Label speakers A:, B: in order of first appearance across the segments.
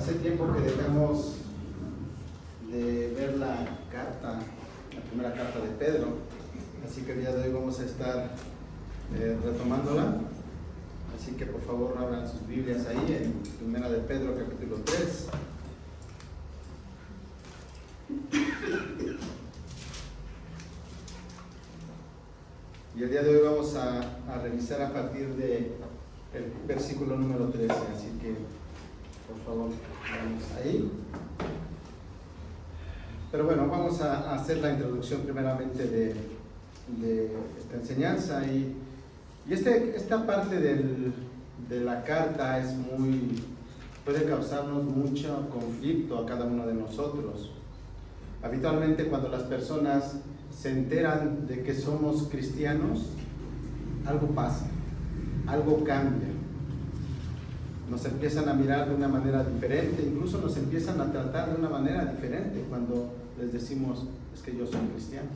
A: Hace tiempo que dejamos de ver la primera carta de Pedro, así que el día de hoy vamos a estar retomándola. Así que por favor abran sus Biblias ahí en Primera de Pedro capítulo 3. Y el día de hoy vamos a revisar a partir del versículo número 13, así que por favor vamos ahí. Pero bueno, vamos a hacer la introducción primeramente de esta enseñanza y esta parte de la carta puede causarnos mucho conflicto a cada uno de nosotros. Habitualmente cuando las personas se enteran de que somos cristianos, algo pasa, algo cambia. Nos empiezan a mirar de una manera diferente, incluso nos empiezan a tratar de una manera diferente cuando les decimos, es que yo soy cristiano.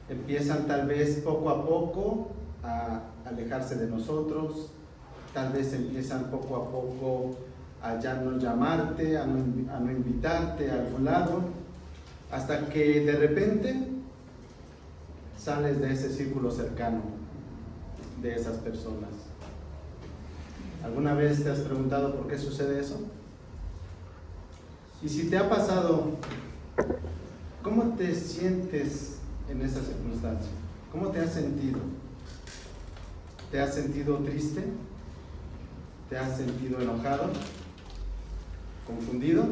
A: Empiezan tal vez poco a poco a alejarse de nosotros, tal vez empiezan poco a poco a ya no llamarte, a no invitarte a algún lado, hasta que de repente sales de ese círculo cercano de esas personas. ¿Alguna vez te has preguntado por qué sucede eso? Y si te ha pasado, ¿cómo te sientes en esa circunstancia? ¿Cómo te has sentido? ¿Te has sentido triste? ¿Te has sentido enojado? ¿Confundido?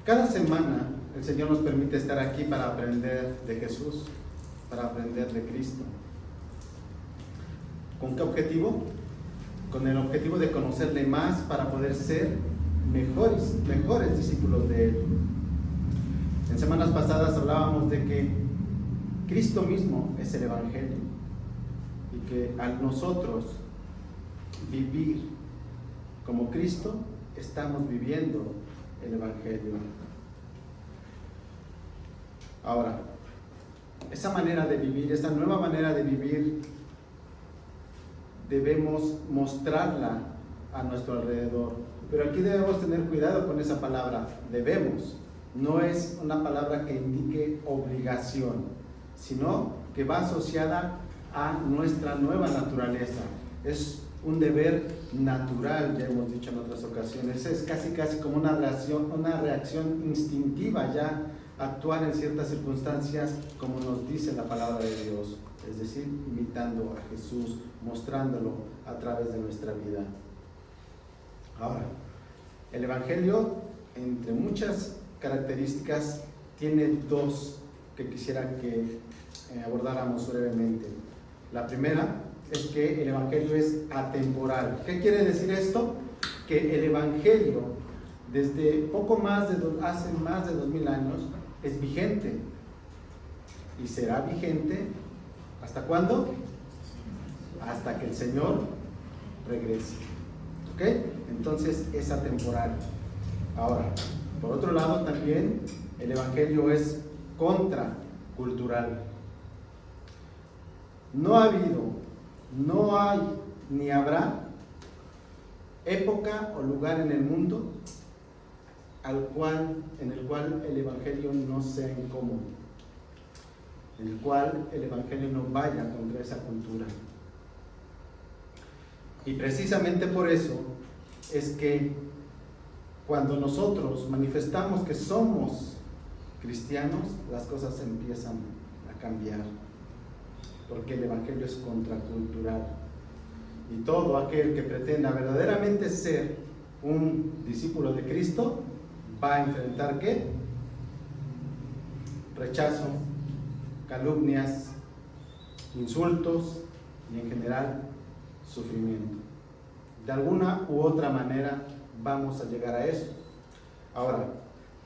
A: Cada semana el Señor nos permite estar aquí para aprender de Jesús, para aprender de Cristo. ¿Con qué objetivo? Con el objetivo de conocerle más para poder ser mejores discípulos de Él. En semanas pasadas hablábamos de que Cristo mismo es el Evangelio y que al nosotros vivir como Cristo, estamos viviendo el Evangelio. Ahora, esa manera de vivir, esa nueva manera de vivir, debemos mostrarla a nuestro alrededor. Pero aquí debemos tener cuidado con esa palabra, debemos. No es una palabra que indique obligación, sino que va asociada a nuestra nueva naturaleza. Es un deber natural, ya hemos dicho en otras ocasiones. Es casi como una reacción instintiva ya actuar en ciertas circunstancias como nos dice la palabra de Dios, es decir, imitando a Jesús, mostrándolo a través de nuestra vida. Ahora, el Evangelio, entre muchas características, tiene dos que quisiera que abordáramos brevemente. La primera es que el Evangelio es atemporal. ¿Qué quiere decir esto? Que el Evangelio, desde hace más de 2000 años, es vigente. Y será vigente, ¿hasta cuándo? Hasta que el Señor regrese. ¿Ok? Entonces es atemporal. Ahora, por otro lado también, el Evangelio es contracultural. No ha habido, no hay ni habrá época o lugar en el mundo en el cual el Evangelio no sea incómodo, en el cual el Evangelio no vaya contra esa cultura. Y precisamente por eso es que cuando nosotros manifestamos que somos cristianos, las cosas empiezan a cambiar, porque el Evangelio es contracultural. Y todo aquel que pretenda verdaderamente ser un discípulo de Cristo va a enfrentar ¿qué? Rechazo, calumnias, insultos y en general sufrimiento. De alguna u otra manera vamos a llegar a eso. Ahora,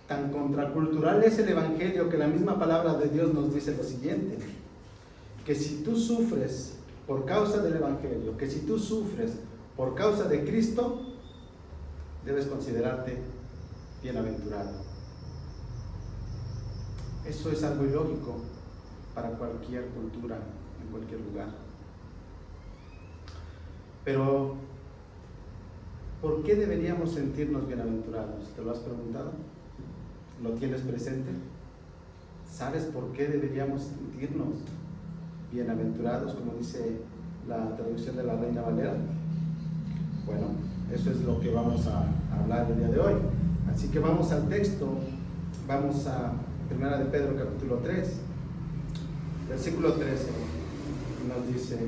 A: tan contracultural es el Evangelio que la misma palabra de Dios nos dice lo siguiente: que si tú sufres por causa del Evangelio, que si tú sufres por causa de Cristo, debes considerarte bienaventurado. Eso es algo ilógico para cualquier cultura, en cualquier lugar. Pero, ¿por qué deberíamos sentirnos bienaventurados? ¿Te lo has preguntado? ¿Lo tienes presente? ¿Sabes por qué deberíamos sentirnos bienaventurados, como dice la traducción de la Reina Valera? Bueno, eso es lo que vamos a hablar el día de hoy. Así que vamos al texto, vamos a 1 de Pedro capítulo 3, versículo 13, nos dice: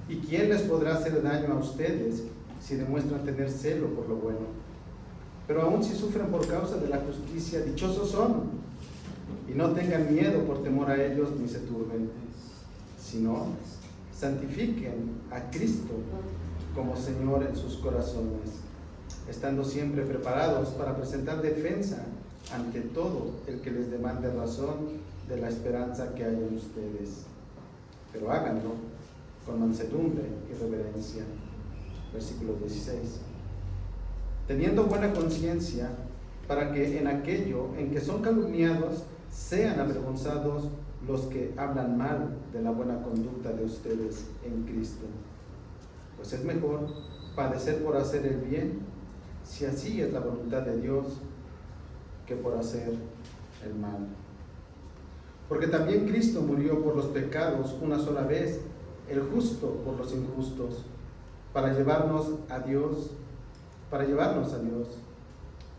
A: ¿y quién les podrá hacer daño a ustedes si demuestran tener celo por lo bueno? Pero aun si sufren por causa de la justicia, dichosos son, y no tengan miedo por temor a ellos ni se turben, sino santifiquen a Cristo como Señor en sus corazones, estando siempre preparados para presentar defensa ante todo el que les demande razón de la esperanza que hay en ustedes. Pero háganlo con mansedumbre y reverencia. Versículo 16. Teniendo buena conciencia, para que en aquello en que son calumniados sean avergonzados los que hablan mal de la buena conducta de ustedes en Cristo. Pues es mejor padecer por hacer el bien, si así es la voluntad de Dios, que por hacer el mal. Porque también Cristo murió por los pecados una sola vez, el justo por los injustos, para llevarnos a Dios,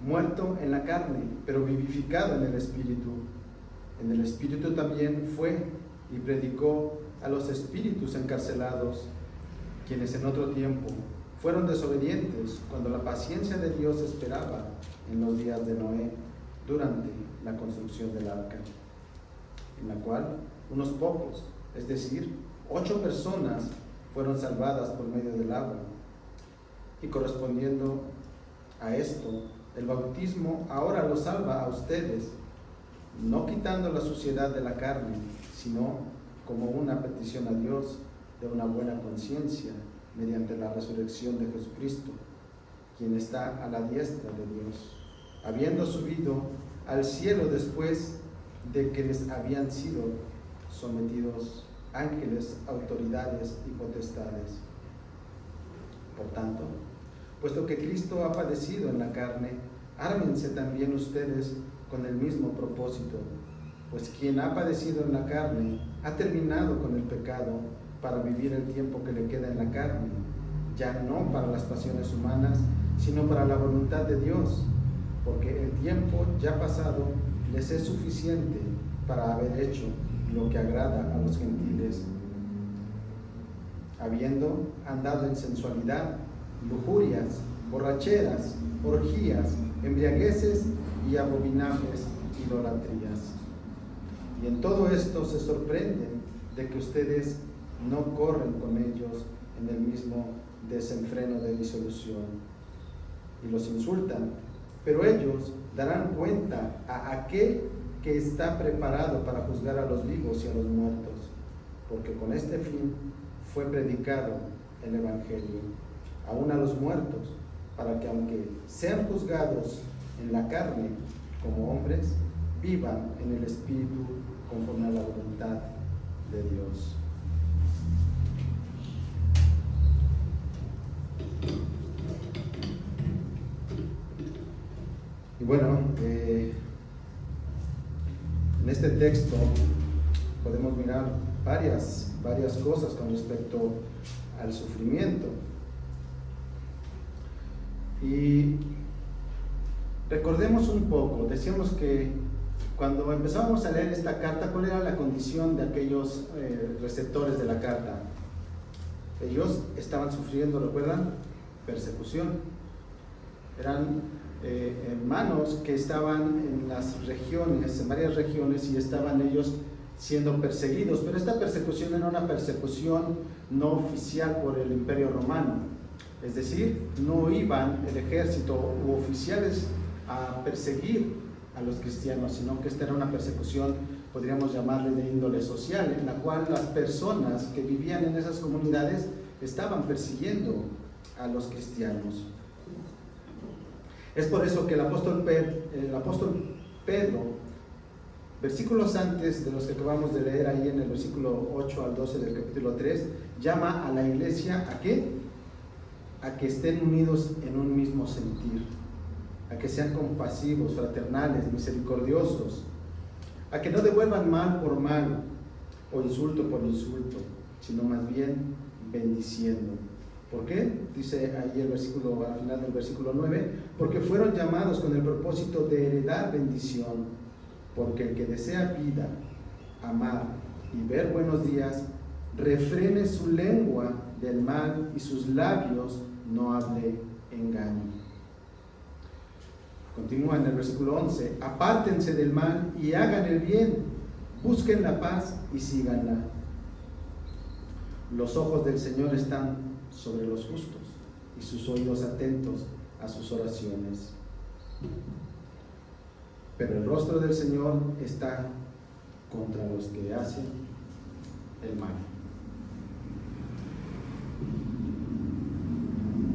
A: muerto en la carne, pero vivificado en el Espíritu. En el Espíritu también fue y predicó a los espíritus encarcelados, quienes en otro tiempo fueron desobedientes cuando la paciencia de Dios esperaba en los días de Noé, durante la construcción del arca, en la cual unos pocos, es decir, 8 personas, fueron salvadas por medio del agua. Y correspondiendo a esto, el bautismo ahora los salva a ustedes, no quitando la suciedad de la carne, sino como una petición a Dios de una buena conciencia mediante la resurrección de Jesucristo, quien está a la diestra de Dios, habiendo subido al cielo después de que les habían sido sometidos ángeles, autoridades y potestades. Por tanto, puesto que Cristo ha padecido en la carne, ármense también ustedes con el mismo propósito, pues quien ha padecido en la carne ha terminado con el pecado para vivir el tiempo que le queda en la carne, ya no para las pasiones humanas, sino para la voluntad de Dios, porque el tiempo ya pasado les es suficiente para haber hecho lo que agrada a los gentiles, habiendo andado en sensualidad, lujurias, borracheras, orgías, embriagueces y abominables idolatrías. Y en todo esto se sorprenden de que ustedes no corren con ellos en el mismo desenfreno de disolución, y los insultan, pero ellos darán cuenta a aquel que está preparado para juzgar a los vivos y a los muertos, porque con este fin fue predicado el Evangelio, aún a los muertos, para que aunque sean juzgados en la carne como hombres, vivan en el Espíritu conforme a la voluntad de Dios. Y bueno, en este texto podemos mirar varias cosas con respecto al sufrimiento. Y recordemos un poco, decíamos que cuando empezamos a leer esta carta, ¿cuál era la condición de aquellos receptores de la carta? Ellos estaban sufriendo, ¿recuerdan? Persecución. Eran hermanos que estaban en las regiones, en varias regiones, y estaban ellos siendo perseguidos, pero esta persecución era una persecución no oficial por el Imperio Romano, es decir, no iban el ejército u oficiales a perseguir a los cristianos, sino que esta era una persecución, podríamos llamarle de índole social, en la cual las personas que vivían en esas comunidades estaban persiguiendo a los cristianos. Es por eso que el apóstol Pedro Versículos antes de los que acabamos de leer ahí en el versículo 8 al 12 del capítulo 3, llama a la iglesia ¿a qué? A que estén unidos en un mismo sentir, a que sean compasivos, fraternales, misericordiosos, a que no devuelvan mal por mal o insulto por insulto, sino más bien bendiciendo. ¿Por qué? Dice ahí el versículo, al final del versículo 9, porque fueron llamados con el propósito de heredar bendición, porque el que desea vida, amar y ver buenos días, refrene su lengua del mal y sus labios no hable engaño. Continúa en el versículo 11, apártense del mal y hagan el bien, busquen la paz y síganla. Los ojos del Señor están sobre los justos y sus oídos atentos a sus oraciones. Pero el rostro del Señor está contra los que hacen el mal.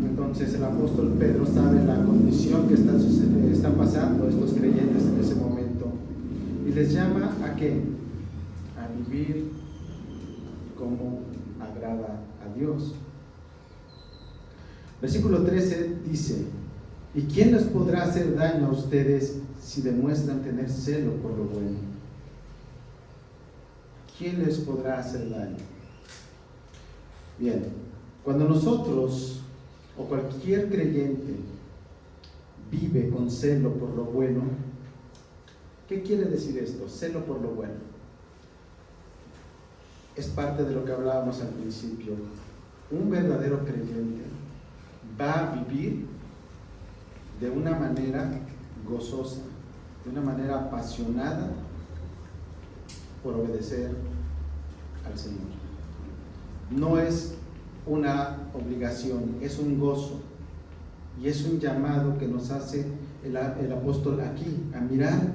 A: Entonces el apóstol Pedro sabe la condición que están pasando estos creyentes en ese momento y les llama ¿a qué? A vivir como agrada a Dios. Versículo 13 dice: ¿y quién les podrá hacer daño a ustedes si demuestran tener celo por lo bueno? ¿Quién les podrá hacer daño? Bien, cuando nosotros o cualquier creyente vive con celo por lo bueno, ¿qué quiere decir esto? Celo por lo bueno. Es parte de lo que hablábamos al principio. Un verdadero creyente va a vivir de una manera gozosa, de una manera apasionada por obedecer al Señor. No es una obligación, es un gozo y es un llamado que nos hace el apóstol aquí, a mirar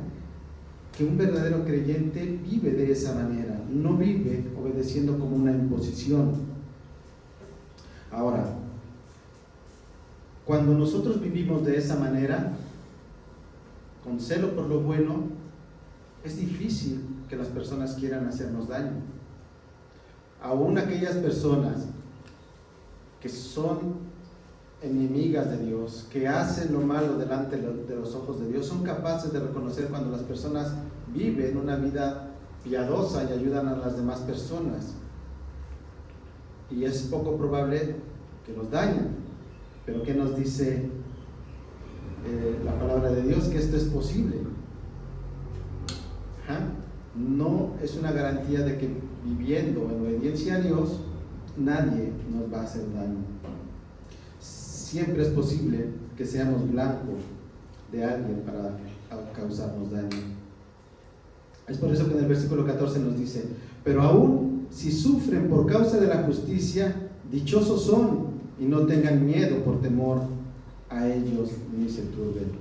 A: que un verdadero creyente vive de esa manera, no vive obedeciendo como una imposición. Ahora, cuando nosotros vivimos de esa manera, con celo por lo bueno, es difícil que las personas quieran hacernos daño. Aún aquellas personas que son enemigas de Dios, que hacen lo malo delante de los ojos de Dios, son capaces de reconocer cuando las personas viven una vida piadosa y ayudan a las demás personas. Y es poco probable que los dañen. Pero ¿qué nos dice la palabra de Dios? Que esto es posible. No es una garantía de que viviendo en obediencia a Dios nadie nos va a hacer daño. Siempre es posible que seamos blanco de alguien para causarnos daño. Es por eso que en el versículo 14 nos dice: pero aún si sufren por causa de la justicia, dichosos son, y no tengan miedo por temor a ellos ni se turben.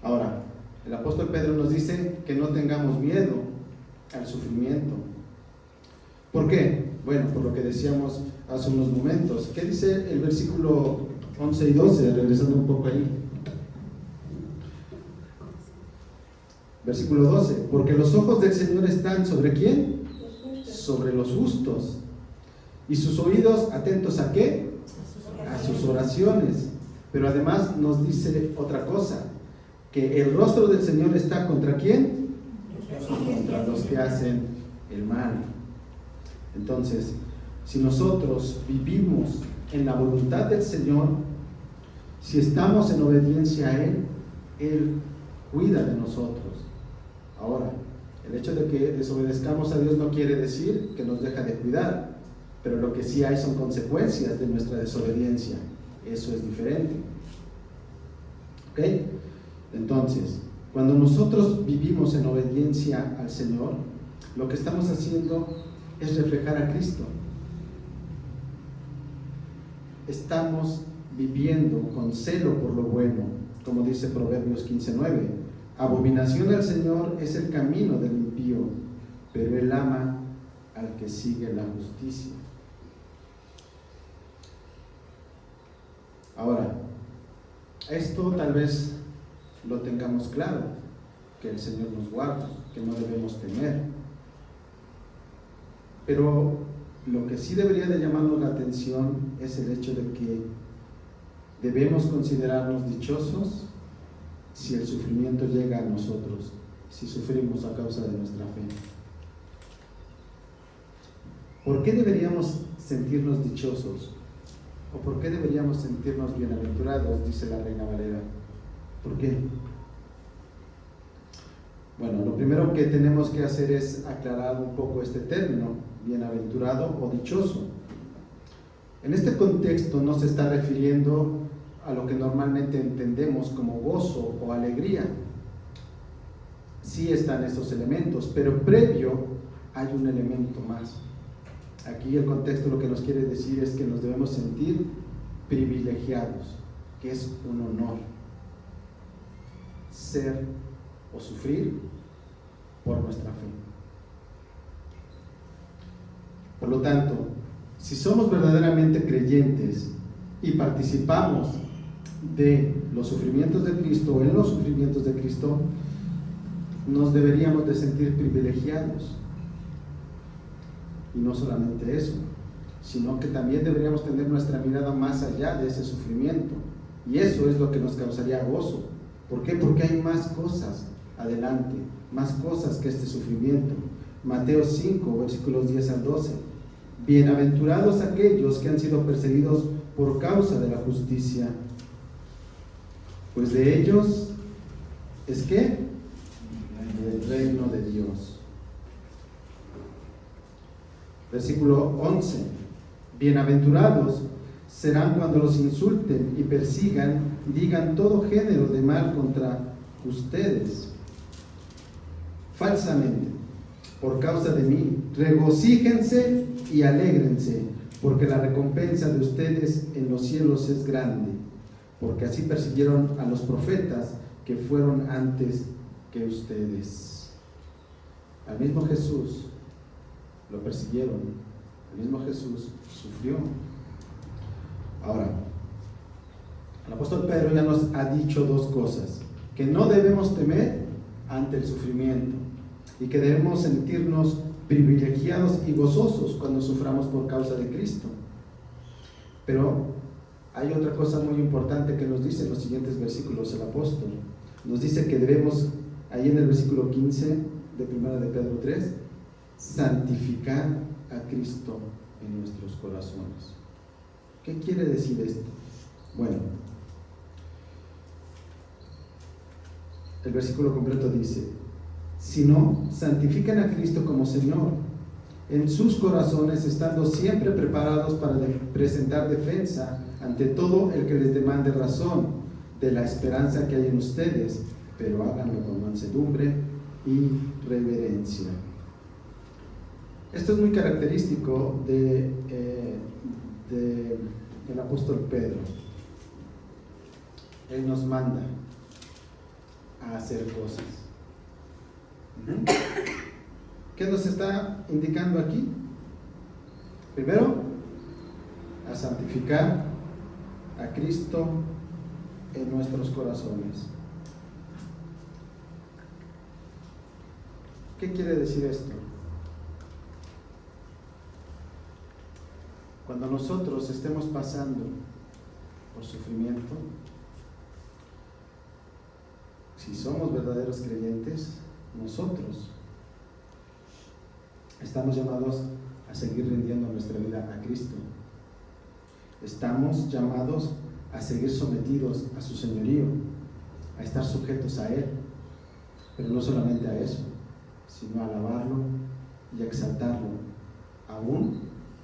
A: Ahora, el apóstol Pedro nos dice que no tengamos miedo al sufrimiento. ¿Por qué? Bueno, por lo que decíamos hace unos momentos. ¿Qué dice el versículo 11 y 12? Regresando un poco ahí. Versículo 12. Porque los ojos del Señor están ¿sobre quién? Sobre los justos. Y sus oídos atentos ¿a qué? A sus oraciones. Pero además nos dice otra cosa, que el rostro del Señor está ¿contra quién? Contra los que hacen el mal. Entonces, si nosotros vivimos en la voluntad del Señor, si estamos en obediencia a Él, Él cuida de nosotros. Ahora, el hecho de que desobedezcamos a Dios no quiere decir que nos deja de cuidar, pero lo que sí hay son consecuencias de nuestra desobediencia. Eso es diferente. ¿Ok? Entonces, cuando nosotros vivimos en obediencia al Señor, lo que estamos haciendo es reflejar a Cristo. Estamos viviendo con celo por lo bueno, como dice Proverbios 15:9. Abominación al Señor es el camino del impío, pero Él ama al que sigue la justicia. Ahora, esto tal vez lo tengamos claro, que el Señor nos guarda, que no debemos temer. Pero lo que sí debería de llamarnos la atención es el hecho de que debemos considerarnos dichosos si el sufrimiento llega a nosotros, si sufrimos a causa de nuestra fe. ¿Por qué deberíamos sentirnos dichosos? ¿O por qué deberíamos sentirnos bienaventurados? Dice la Reina Valera. ¿Por qué? Bueno, lo primero que tenemos que hacer es aclarar un poco este término, bienaventurado o dichoso. En este contexto no se está refiriendo a lo que normalmente entendemos como gozo o alegría. Sí están estos elementos, pero previo hay un elemento más. Aquí el contexto lo que nos quiere decir es que nos debemos sentir privilegiados, que es un honor ser o sufrir por nuestra fe. Por lo tanto, si somos verdaderamente creyentes y participamos de los sufrimientos de Cristo o en los sufrimientos de Cristo, nos deberíamos de sentir privilegiados. Y no solamente eso, sino que también deberíamos tener nuestra mirada más allá de ese sufrimiento. Y eso es lo que nos causaría gozo. ¿Por qué? Porque hay más cosas adelante, más cosas que este sufrimiento. Mateo 5, versículos 10 al 12. Bienaventurados aquellos que han sido perseguidos por causa de la justicia, pues de ellos es que el reino de Dios. Versículo 11. Bienaventurados serán cuando los insulten y persigan, digan todo género de mal contra ustedes falsamente por causa de mí. Regocíjense y alégrense, porque la recompensa de ustedes en los cielos es grande, porque así persiguieron a los profetas que fueron antes que ustedes. Al mismo Jesús lo persiguieron, el mismo Jesús sufrió. Ahora, el apóstol Pedro ya nos ha dicho dos cosas: que no debemos temer ante el sufrimiento y que debemos sentirnos privilegiados y gozosos cuando suframos por causa de Cristo. Pero hay otra cosa muy importante que nos dice en los siguientes versículos el apóstol. Nos dice que debemos, ahí en el versículo 15 de 1 de Pedro 3, santificar a Cristo en nuestros corazones. ¿Qué quiere decir esto? Bueno, el versículo completo dice: sino santifican a Cristo como Señor en sus corazones, estando siempre preparados para presentar defensa ante todo el que les demande razón de la esperanza que hay en ustedes, pero háganlo con mansedumbre y reverencia. Esto es muy característico del apóstol Pedro. Él nos manda a hacer cosas. ¿Qué nos está indicando aquí? Primero, a santificar a Cristo en nuestros corazones. ¿Qué quiere decir esto? Cuando nosotros estemos pasando por sufrimiento, si somos verdaderos creyentes, nosotros estamos llamados a seguir rindiendo nuestra vida a Cristo. Estamos llamados a seguir sometidos a su señorío, a estar sujetos a Él, pero no solamente a eso, sino a alabarlo y a exaltarlo, aún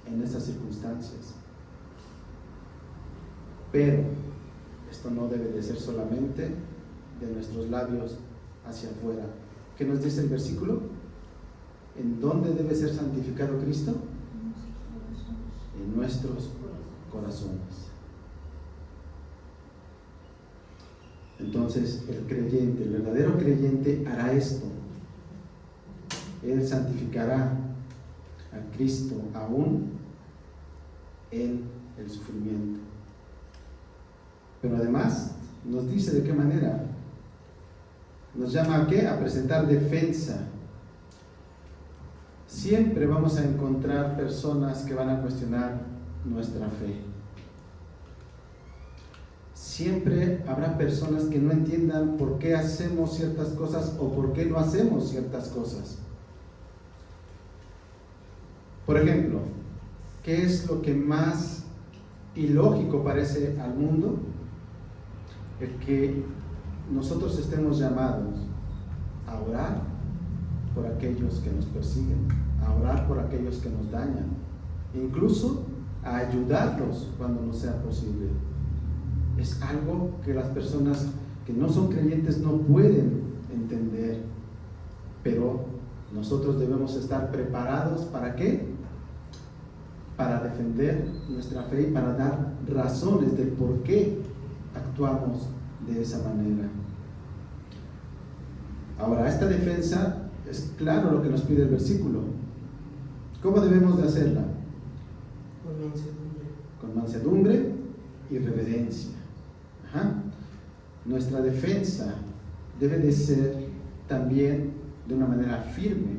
A: en esas circunstancias. Pero esto no debe de ser solamente de nuestros labios hacia afuera. ¿Qué nos dice el versículo? ¿En dónde debe ser santificado Cristo? En nuestros corazones. Entonces el creyente, el verdadero creyente hará esto. Él santificará a Cristo aún en el sufrimiento. Pero además nos dice de qué manera. Nos llama ¿a qué? A presentar defensa. Siempre vamos a encontrar personas que van a cuestionar nuestra fe. Siempre habrá personas que no entiendan por qué hacemos ciertas cosas o por qué no hacemos ciertas cosas. Por ejemplo, ¿qué es lo que más ilógico parece al mundo? El que nosotros estemos llamados a orar por aquellos que nos persiguen, a orar por aquellos que nos dañan, incluso a ayudarlos cuando no sea posible. Es algo que las personas que no son creyentes no pueden entender, pero nosotros debemos estar preparados ¿para qué? Para defender nuestra fe y para dar razones del por qué actuamos de esa manera. Ahora, esta defensa es claro lo que nos pide el versículo. ¿Cómo debemos de hacerla?
B: Con mansedumbre.
A: Con mansedumbre y reverencia. Nuestra defensa debe de ser también de una manera firme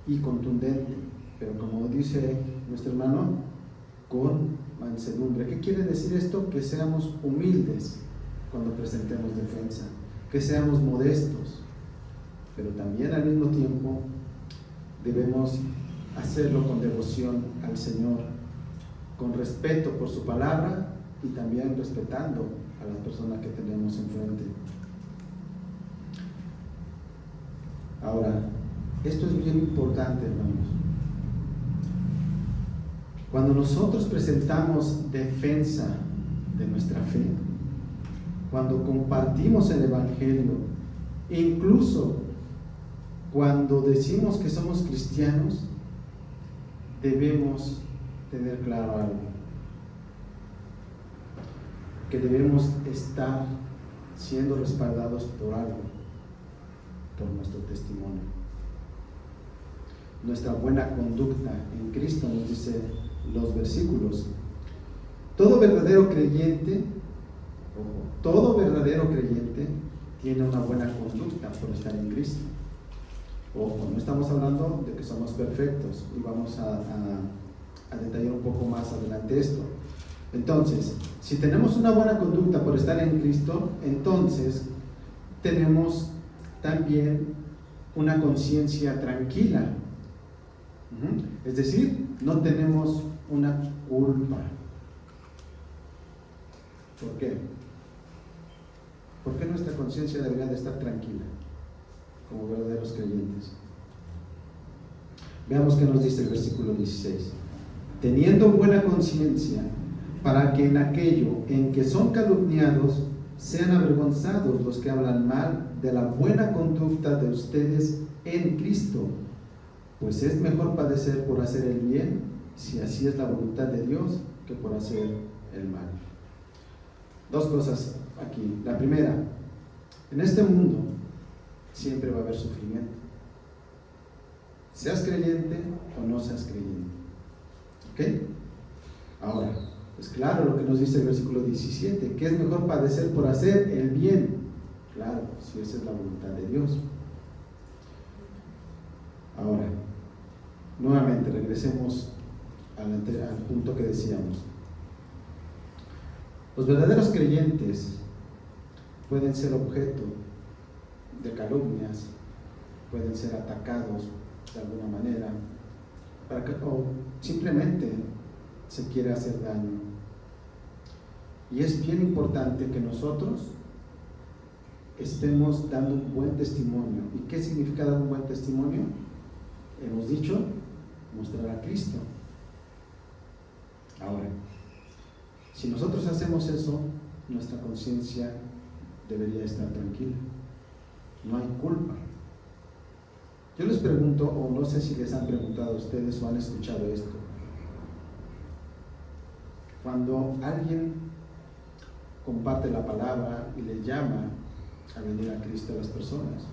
A: y contundente, pero como dice nuestro hermano, con mansedumbre. ¿Qué quiere decir esto? Que seamos humildes cuando presentemos defensa, que seamos modestos, pero también al mismo tiempo debemos hacerlo con devoción al Señor, con respeto por su palabra y también respetando a las personas que tenemos enfrente. Ahora, esto es bien importante, hermanos. Cuando nosotros presentamos defensa de nuestra fe, cuando compartimos el Evangelio, incluso cuando decimos que somos cristianos, debemos tener claro algo, que debemos estar siendo respaldados por algo, por nuestro testimonio. Nuestra buena conducta en Cristo, nos dice los versículos. Todo verdadero creyente tiene una buena conducta por estar en Cristo. Ojo, no estamos hablando de que somos perfectos, y vamos a detallar un poco más adelante esto. Entonces, si tenemos una buena conducta por estar en Cristo, entonces tenemos también una conciencia tranquila. Es decir, no tenemos una culpa. ¿Por qué? ¿Por qué nuestra conciencia debería de estar tranquila como verdaderos creyentes? Veamos qué nos dice el versículo 16. Teniendo buena conciencia, para que en aquello en que son calumniados sean avergonzados los que hablan mal de la buena conducta de ustedes en Cristo, pues es mejor padecer por hacer el bien, si así es la voluntad de Dios, que por hacer el mal. Dos cosas aquí. La primera, en este mundo siempre va a haber sufrimiento, seas creyente o no seas creyente. ¿Ok? Ahora, pues claro lo que nos dice el versículo 17, que es mejor padecer por hacer el bien. Claro, si esa es la voluntad de Dios. Ahora, nuevamente regresemos al punto que decíamos. Los verdaderos creyentes pueden ser objeto de calumnias, pueden ser atacados de alguna manera, o simplemente se quiere hacer daño. Y es bien importante que nosotros estemos dando un buen testimonio. ¿Y qué significa dar un buen testimonio? Hemos dicho, mostrar a Cristo. Ahora, si nosotros hacemos eso, nuestra conciencia debería estar tranquila. No hay culpa. Yo les pregunto, o no sé si les han preguntado a ustedes o han escuchado esto. Cuando alguien comparte la palabra y le llama a venir a Cristo a las personas,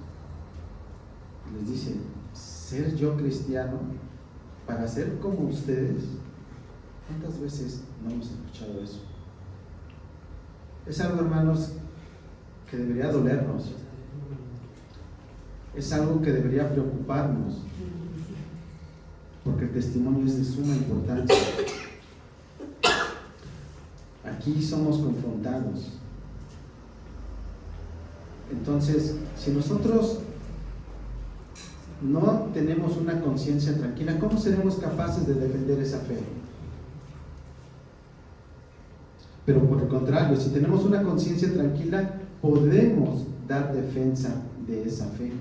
A: les dice, ¿ser yo cristiano para ser como ustedes? ¿Cuántas veces no hemos escuchado eso? Es algo, hermanos, que debería dolernos, Es algo que debería preocuparnos, porque el testimonio es de suma importancia. Aquí somos confrontados. Entonces, si nosotros no tenemos una conciencia tranquila, ¿cómo seremos capaces de defender esa fe? Pero por el contrario, si tenemos una conciencia tranquila, podemos dar defensa de esa fe.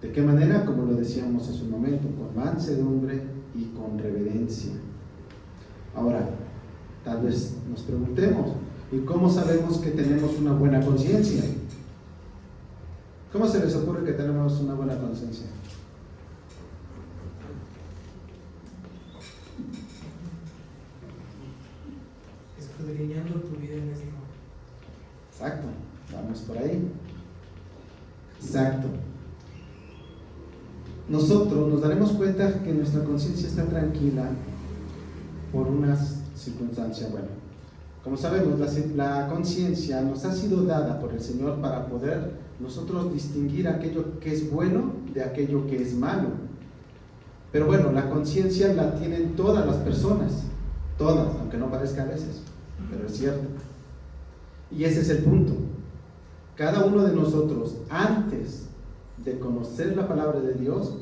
A: ¿De qué manera? Como lo decíamos hace un momento, con mansedumbre y con reverencia. Ahora, tal vez nos preguntemos, ¿y cómo sabemos que tenemos una buena conciencia? ¿Cómo se les ocurre que tenemos una buena conciencia?
B: Escudriñando tu vida en esto.
A: Exacto, vamos por ahí. Exacto. Nosotros nos daremos cuenta que nuestra conciencia está tranquila por unas circunstancias. Bueno, como sabemos, la conciencia nos ha sido dada por el Señor para poder nosotros distinguir aquello que es bueno de aquello que es malo. Pero bueno, la conciencia la tienen todas las personas, todas, aunque no parezca a veces, pero es cierto. Y ese es el punto. Cada uno de nosotros, antes de conocer la palabra de Dios,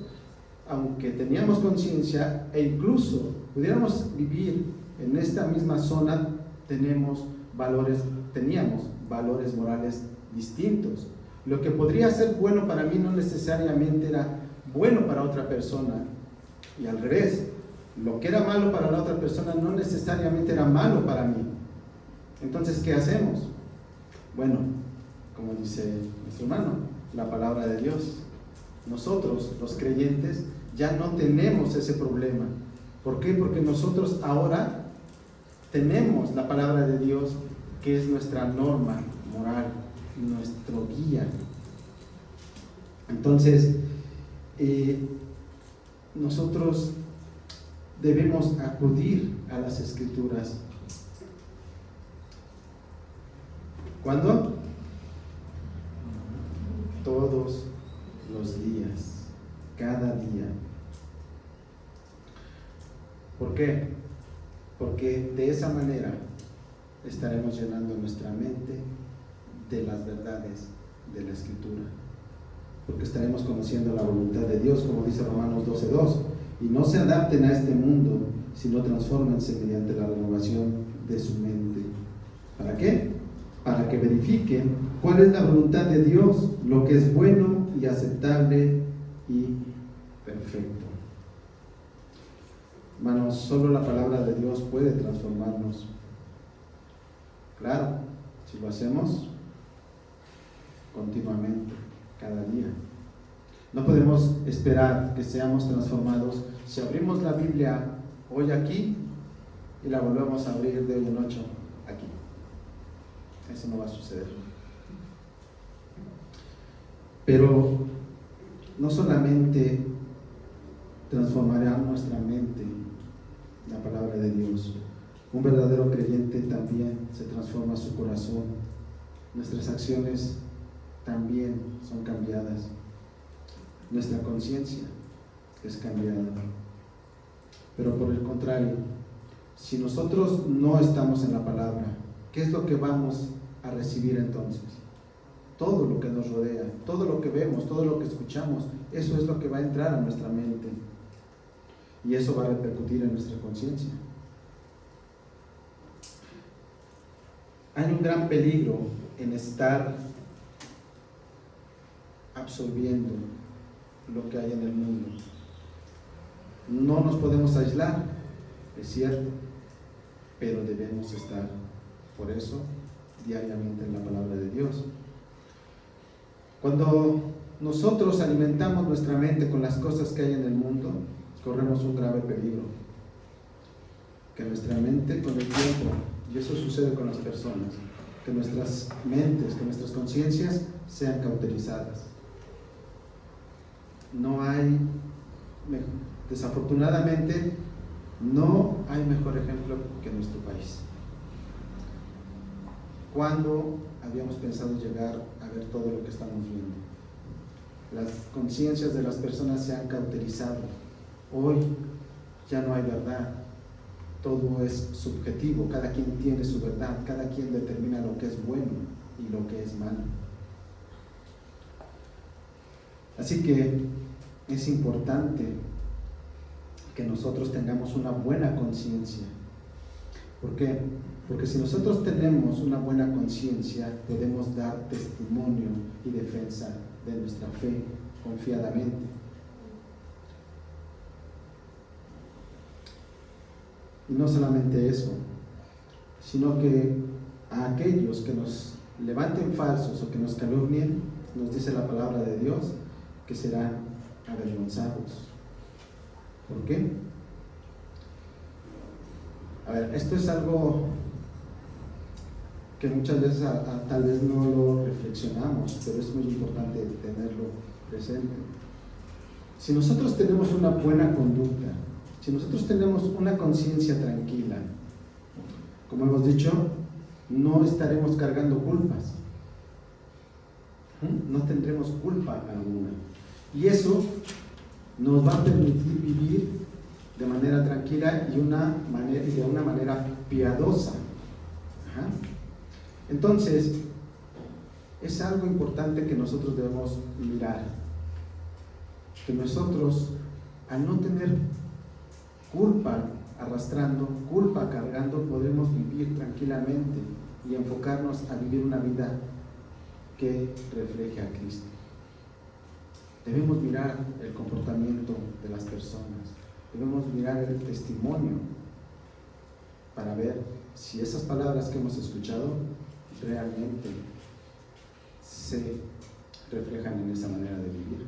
A: aunque teníamos conciencia e incluso pudiéramos vivir en esta misma zona, teníamos valores morales distintos. Lo que podría ser bueno para mí no necesariamente era bueno para otra persona, y al revés, lo que era malo para la otra persona no necesariamente era malo para mí. Entonces, ¿qué hacemos? Bueno, como dice nuestro hermano, la palabra de Dios. Nosotros, los creyentes, ya no tenemos ese problema. ¿Por qué? Porque nosotros ahora tenemos la palabra de Dios, que es nuestra norma moral, nuestro guía. Entonces, nosotros debemos acudir a las Escrituras. ¿Cuándo? Todos los días, cada día. ¿Por qué? Porque de esa manera estaremos llenando nuestra mente de las verdades de la Escritura, porque estaremos conociendo la voluntad de Dios, como dice Romanos 12:2, y no se adapten a este mundo, sino transfórmense mediante la renovación de su mente. ¿Para qué? Para que verifiquen cuál es la voluntad de Dios, lo que es bueno y aceptable y perfecto. Hermanos, solo la palabra de Dios puede transformarnos. Claro, si lo hacemos continuamente, cada día. No podemos esperar que seamos transformados si abrimos la Biblia hoy aquí y la volvemos a abrir de un 8 aquí. Eso no va a suceder. Pero no solamente transformará nuestra mente la palabra de Dios. Un verdadero creyente también se transforma su corazón. Nuestras acciones también son cambiadas. Nuestra conciencia es cambiada. Pero por el contrario, si nosotros no estamos en la palabra, ¿qué es lo que vamos a recibir entonces? Todo lo que nos rodea, todo lo que vemos, todo lo que escuchamos, eso es lo que va a entrar a nuestra mente. Y eso va a repercutir en nuestra conciencia. Hay un gran peligro en estar absorbiendo lo que hay en el mundo. No nos podemos aislar, es cierto, pero debemos estar, por eso, diariamente en la palabra de Dios. Cuando nosotros alimentamos nuestra mente con las cosas que hay en el mundo, corremos un grave peligro. Que nuestra mente con el tiempo, y eso sucede con las personas, que nuestras mentes, que nuestras conciencias sean cauterizadas. No hay, desafortunadamente, no hay mejor ejemplo que nuestro país. ¿Cuándo habíamos pensado llegar a a ver todo lo que estamos viendo. Las conciencias de las personas se han cauterizado. Hoy ya no hay verdad. Todo es subjetivo, cada quien tiene su verdad, cada quien determina lo que es bueno y lo que es malo. Así que es importante que nosotros tengamos una buena conciencia. ¿Por qué? Porque si nosotros tenemos una buena conciencia, podemos dar testimonio y defensa de nuestra fe confiadamente. Y no solamente eso, sino que a aquellos que nos levanten falsos o que nos calumnien, nos dice la palabra de Dios, que serán avergonzados. ¿Por qué? A ver, esto es algo que muchas veces tal vez no lo reflexionamos, pero es muy importante tenerlo presente. Si nosotros tenemos una buena conducta, si nosotros tenemos una conciencia tranquila, como hemos dicho, no estaremos cargando culpas, no tendremos culpa alguna, y eso nos va a permitir vivir de manera tranquila y de una manera piadosa. Entonces, es algo importante que nosotros debemos mirar, que nosotros, al no tener culpa arrastrando, culpa cargando, podemos vivir tranquilamente y enfocarnos a vivir una vida que refleje a Cristo. Debemos mirar el comportamiento de las personas, debemos mirar el testimonio para ver si esas palabras que hemos escuchado realmente se reflejan en esa manera de vivir.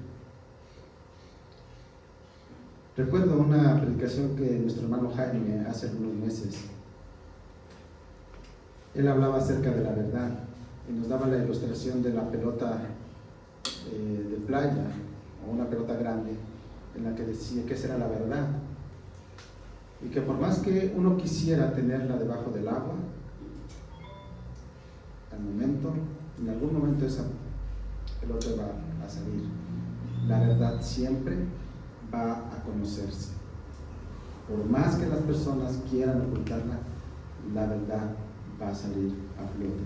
A: Recuerdo una predicación que nuestro hermano Jaime hace algunos meses. Él hablaba acerca de la verdad y nos daba la ilustración de la pelota de playa o una pelota grande en la que decía que esa era la verdad y que por más que uno quisiera tenerla debajo del agua, en algún momento esa pelota va a salir. La verdad siempre va a conocerse. Por más que las personas quieran ocultarla, la verdad va a salir a flote.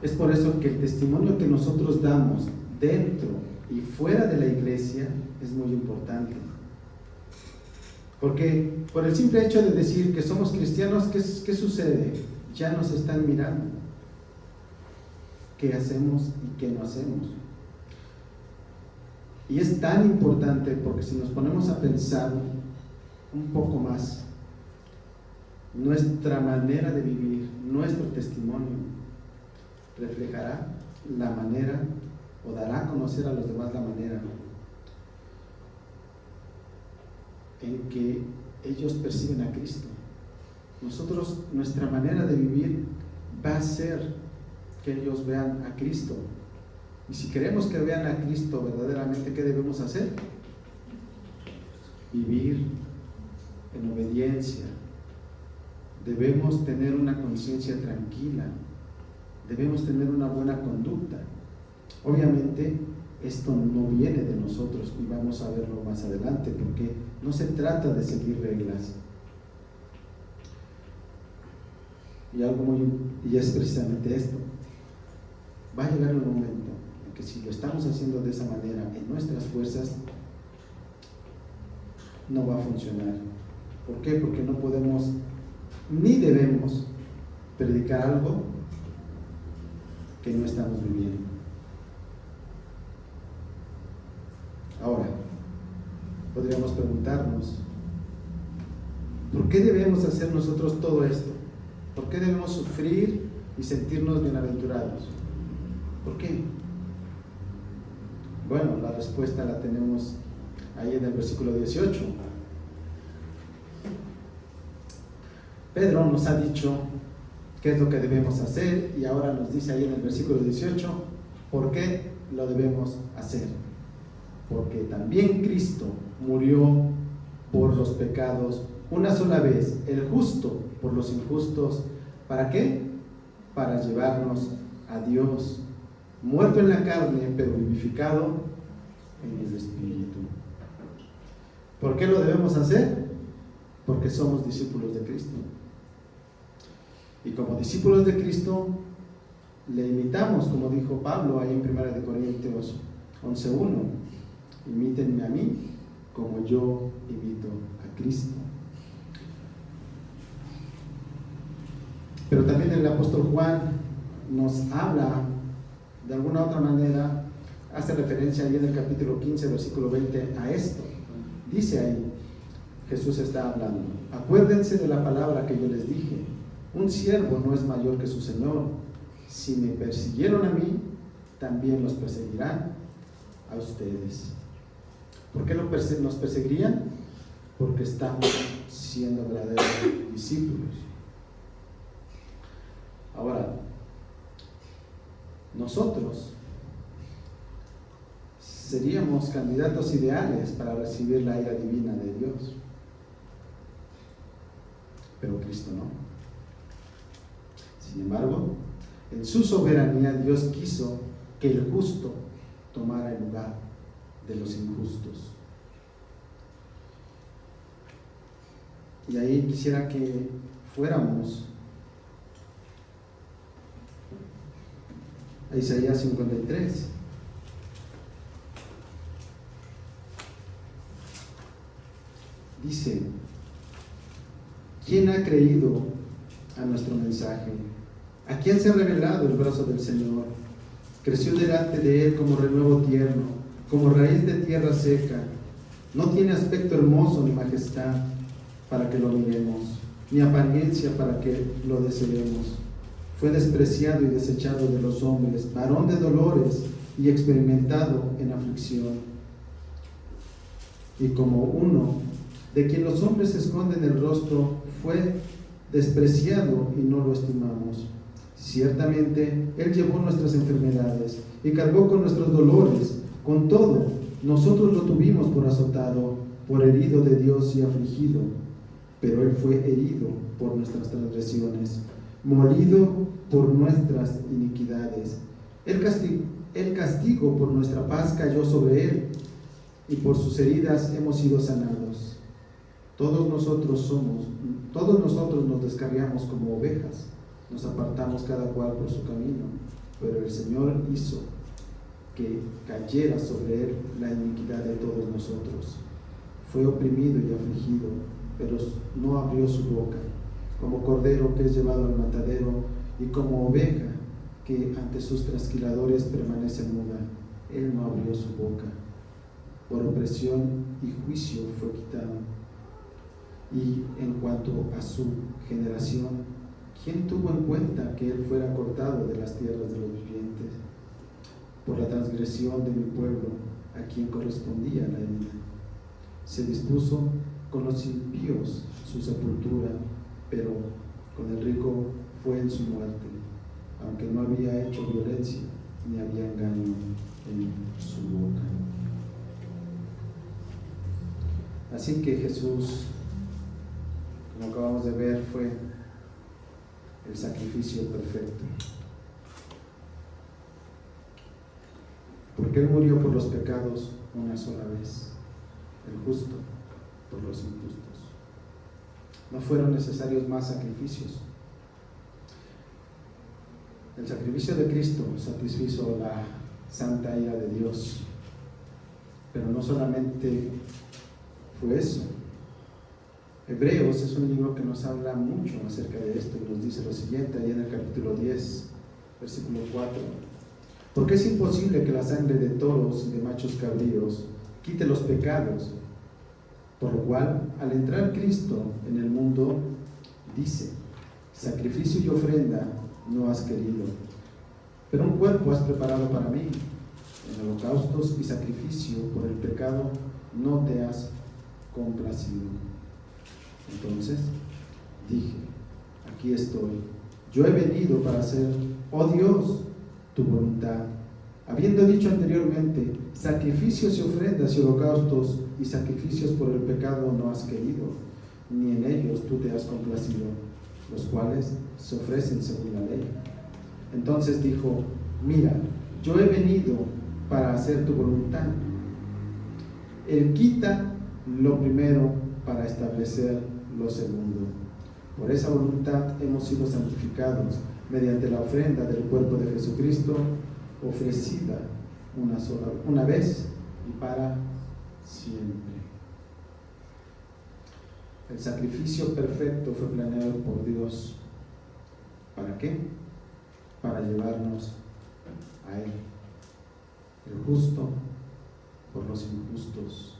A: Es por eso que el testimonio que nosotros damos dentro y fuera de la iglesia es muy importante. Porque por el simple hecho de decir que somos cristianos, ¿qué sucede? Ya nos están mirando. ¿Qué hacemos y qué no hacemos? Y es tan importante porque si nos ponemos a pensar un poco más, nuestra manera de vivir, nuestro testimonio, reflejará la manera o dará a conocer a los demás la manera en que ellos perciben a Cristo. Nuestra manera de vivir va a ser que ellos vean a Cristo. Y si queremos que vean a Cristo verdaderamente, ¿qué debemos hacer? Vivir en obediencia. Debemos tener una conciencia tranquila. Debemos tener una buena conducta. Obviamente, esto no viene de nosotros y vamos a verlo más adelante, porque no se trata de seguir reglas. Y es precisamente esto. Va a llegar un momento en que si lo estamos haciendo de esa manera en nuestras fuerzas, no va a funcionar. ¿Por qué? Porque no podemos ni debemos predicar algo que no estamos viviendo. Ahora, podríamos preguntarnos, ¿por qué debemos hacer nosotros todo esto? ¿Por qué debemos sufrir y sentirnos bienaventurados? ¿Por qué? Bueno, la respuesta la tenemos ahí en el versículo 18. Pedro nos ha dicho qué es lo que debemos hacer y ahora nos dice ahí en el versículo 18 por qué lo debemos hacer. Porque también Cristo murió por los pecados una sola vez, el justo por los injustos. ¿Para qué? Para llevarnos a Dios, muerto en la carne, pero vivificado en el Espíritu. ¿Por qué lo debemos hacer? Porque somos discípulos de Cristo. Y como discípulos de Cristo, le imitamos, como dijo Pablo ahí en 1 Corintios 11:1. Imítenme a mí como yo imito a Cristo. Pero también el apóstol Juan nos habla de alguna otra manera, hace referencia ahí en el capítulo 15, versículo 20 a esto. Dice ahí, Jesús está hablando: acuérdense de la palabra que yo les dije, un siervo no es mayor que su Señor. Si me persiguieron a mí, también los perseguirán a ustedes. ¿Por qué nos perseguirían? Porque estamos siendo verdaderos discípulos. Ahora, nosotros seríamos candidatos ideales para recibir la ira divina de Dios, pero Cristo no. Sin embargo, en su soberanía Dios quiso que el justo tomara el lugar de los injustos. Y ahí quisiera que fuéramos a Isaías 53. Dice: ¿quién ha creído a nuestro mensaje? ¿A quién se ha revelado el brazo del Señor? Creció delante de él como renuevo tierno, como raíz de tierra seca. No tiene aspecto hermoso ni majestad para que lo miremos, ni apariencia para que lo deseemos. Fue despreciado y desechado de los hombres, varón de dolores y experimentado en aflicción. Y como uno de quien los hombres esconden el rostro, fue despreciado y no lo estimamos. Ciertamente, Él llevó nuestras enfermedades y cargó con nuestros dolores. Con todo, nosotros lo tuvimos por azotado, por herido de Dios y afligido. Pero Él fue herido por nuestras transgresiones, molido por nuestras iniquidades. El castigo por nuestra paz cayó sobre Él, y por sus heridas hemos sido sanados. Todos nosotros nos descarriamos como ovejas, nos apartamos cada cual por su camino, pero el Señor hizo que cayera sobre Él la iniquidad de todos nosotros. Fue oprimido y afligido, pero no abrió su boca. Como cordero que es llevado al matadero, y como oveja que ante sus trasquiladores permanece muda, Él no abrió su boca. Por opresión y juicio fue quitado. Y en cuanto a su generación, ¿quién tuvo en cuenta que Él fuera cortado de las tierras de los vivientes? Por la transgresión de mi pueblo, a quien correspondía la herida. Se dispuso con los impíos su sepultura, pero con el rico fue en su muerte, aunque no había hecho violencia ni había engaño en su boca. Así que Jesús, como acabamos de ver, fue el sacrificio perfecto, porque Él murió por los pecados una sola vez, el justo por los injustos. No fueron necesarios más sacrificios. El sacrificio de Cristo satisfizo la santa ira de Dios, pero no solamente fue eso. Hebreos es un libro que nos habla mucho acerca de esto y nos dice lo siguiente, ahí en el capítulo 10, versículo 4: porque es imposible que la sangre de toros y de machos cabríos quite los pecados, por lo cual, al entrar Cristo en el mundo, dice: sacrificio y ofrenda no has querido, pero un cuerpo has preparado para mí. En holocaustos y sacrificio por el pecado no te has complacido. Entonces dije: aquí estoy, yo he venido para hacer, oh Dios, tu voluntad. Habiendo dicho anteriormente: sacrificios y ofrendas y holocaustos y sacrificios por el pecado no has querido, ni en ellos tú te has complacido, los cuales se ofrecen según la ley. Entonces dijo: mira, yo he venido para hacer tu voluntad. Él quita lo primero para establecer lo segundo. Por esa voluntad hemos sido santificados mediante la ofrenda del cuerpo de Jesucristo, ofrecida una vez y para siempre. El sacrificio perfecto fue planeado por Dios. ¿Para qué? Para llevarnos a Él, el justo por los injustos.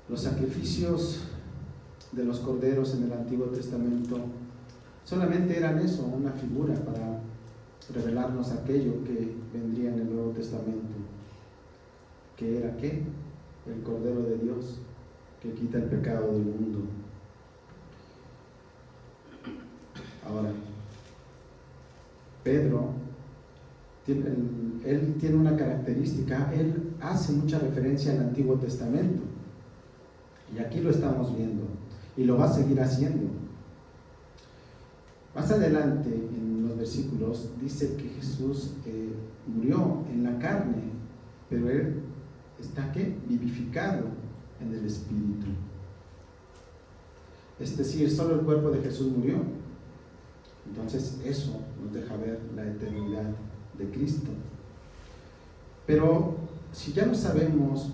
A: Los sacrificios de los corderos en el Antiguo Testamento solamente eran eso, una figura para revelarnos aquello que vendría en el Nuevo Testamento. ¿Qué era qué? El Cordero de Dios que quita el pecado del mundo. Ahora, Pedro, él tiene una característica, él hace mucha referencia al Antiguo Testamento. Y aquí lo estamos viendo, y lo va a seguir haciendo. Más adelante, en los versículos, dice que Jesús murió en la carne, pero Él está ¿qué? Vivificado en el Espíritu. Es decir, solo el cuerpo de Jesús murió. Entonces eso nos deja ver la eternidad de Cristo. Pero si ya no sabemos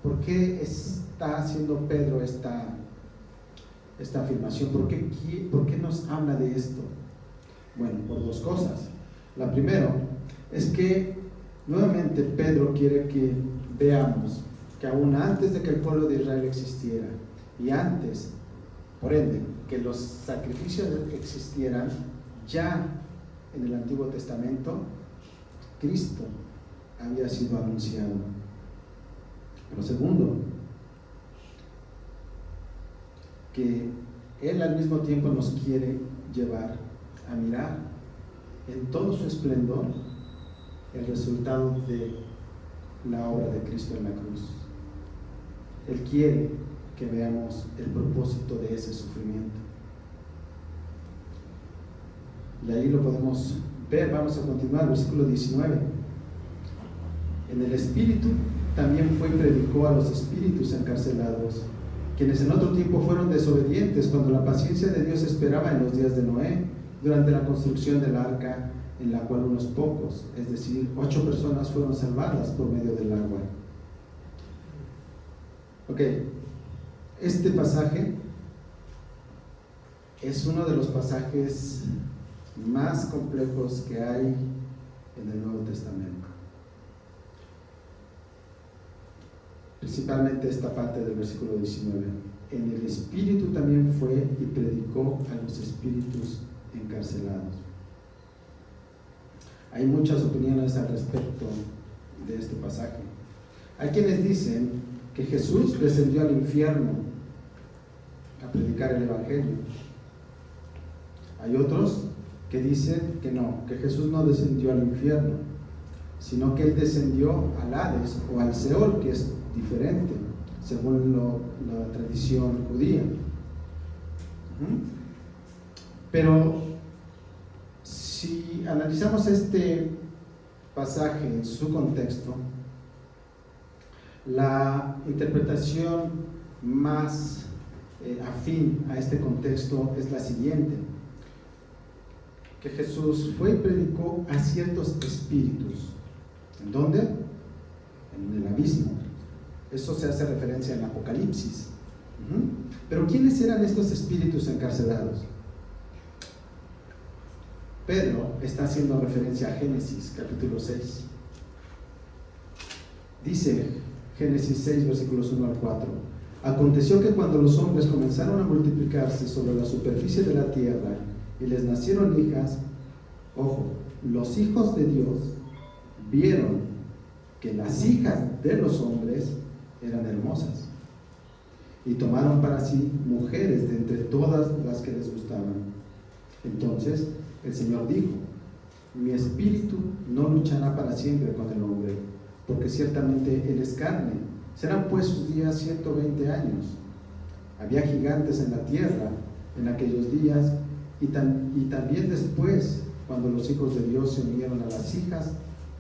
A: por qué está haciendo Pedro esta afirmación, ¿por qué nos habla de esto? Bueno, por dos cosas. La primera es que nuevamente Pedro quiere que veamos que aún antes de que el pueblo de Israel existiera y antes, por ende, que los sacrificios existieran, ya en el Antiguo Testamento Cristo había sido anunciado. Lo segundo, que Él al mismo tiempo nos quiere llevar a mirar en todo su esplendor el resultado de la obra de Cristo en la cruz. Él quiere que veamos el propósito de ese sufrimiento. Y ahí lo podemos ver. Vamos a continuar, versículo 19. En el Espíritu también fue y predicó a los espíritus encarcelados, quienes en otro tiempo fueron desobedientes cuando la paciencia de Dios esperaba en los días de Noé, durante la construcción del arca, en la cual unos pocos, es decir, 8 personas fueron salvadas por medio del agua. Ok, este pasaje es uno de los pasajes más complejos que hay en el Nuevo Testamento. Principalmente esta parte del versículo 19. En el Espíritu también fue y predicó a los espíritus encarcelados. Hay muchas opiniones al respecto de este pasaje. Hay quienes dicen que Jesús descendió al infierno a predicar el Evangelio. Hay otros que dicen que no, que Jesús no descendió al infierno, sino que Él descendió al Hades o al Seol, que es diferente, según la tradición judía. Pero si analizamos este pasaje en su contexto, la interpretación más afín a este contexto es la siguiente: que Jesús fue y predicó a ciertos espíritus. ¿En dónde? En el abismo. Eso se hace referencia en Apocalipsis. Pero ¿quiénes eran estos espíritus encarcelados? Pedro está haciendo referencia a Génesis capítulo 6. Dice Génesis 6 versículos 1 al 4: aconteció que cuando los hombres comenzaron a multiplicarse sobre la superficie de la tierra y les nacieron hijas, ojo, los hijos de Dios vieron que las hijas de los hombres eran hermosas y tomaron para sí mujeres de entre todas las que les gustaban. Entonces el Señor dijo: mi espíritu no luchará para siempre con el hombre, porque ciertamente él es carne. Serán pues sus días 120 años. Había gigantes en la tierra en aquellos días, y también después, cuando los hijos de Dios se unieron a las hijas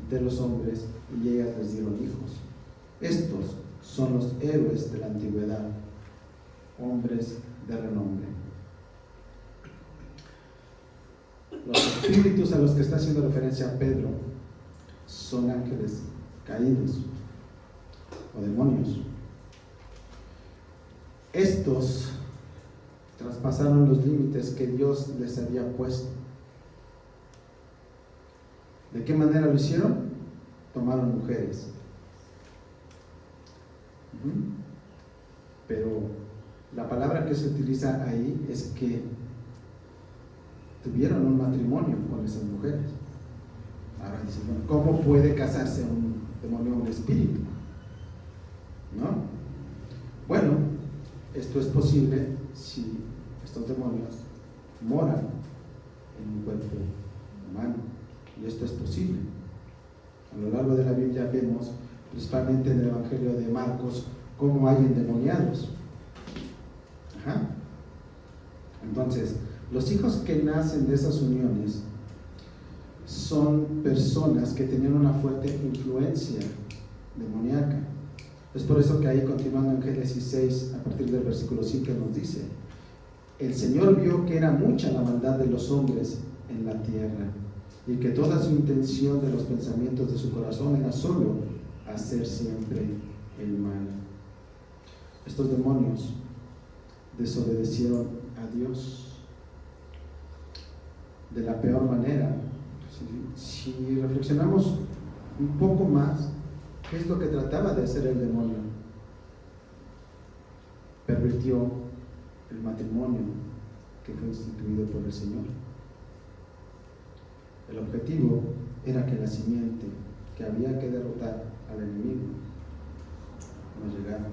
A: de los hombres y ellas les dieron hijos. Estos son los héroes de la antigüedad, hombres de renombre. Los espíritus a los que está haciendo referencia Pedro son ángeles caídos o demonios. Estos traspasaron los límites que Dios les había puesto. ¿De qué manera lo hicieron? Tomaron mujeres. Pero la palabra que se utiliza ahí es que tuvieron un matrimonio con esas mujeres. Ahora dicen, bueno, ¿cómo puede casarse un demonio o un espíritu? ¿No? Bueno, esto es posible si estos demonios moran en un cuerpo humano, y esto es posible. A lo largo de la Biblia vemos, principalmente en el Evangelio de Marcos, cómo hay endemoniados. Entonces, los hijos que nacen de esas uniones son personas que tenían una fuerte influencia demoníaca. Es por eso que ahí, continuando en Génesis 6, a partir del versículo 5, nos dice: el Señor vio que era mucha la maldad de los hombres en la tierra, y que toda su intención de los pensamientos de su corazón era solo hacer siempre el mal. Estos demonios desobedecieron a Dios de la peor manera. Si reflexionamos un poco más, ¿qué es lo que trataba de hacer el demonio? Pervirtió el matrimonio que fue instituido por el Señor. El objetivo era que la simiente que había que derrotar al enemigo no llegara.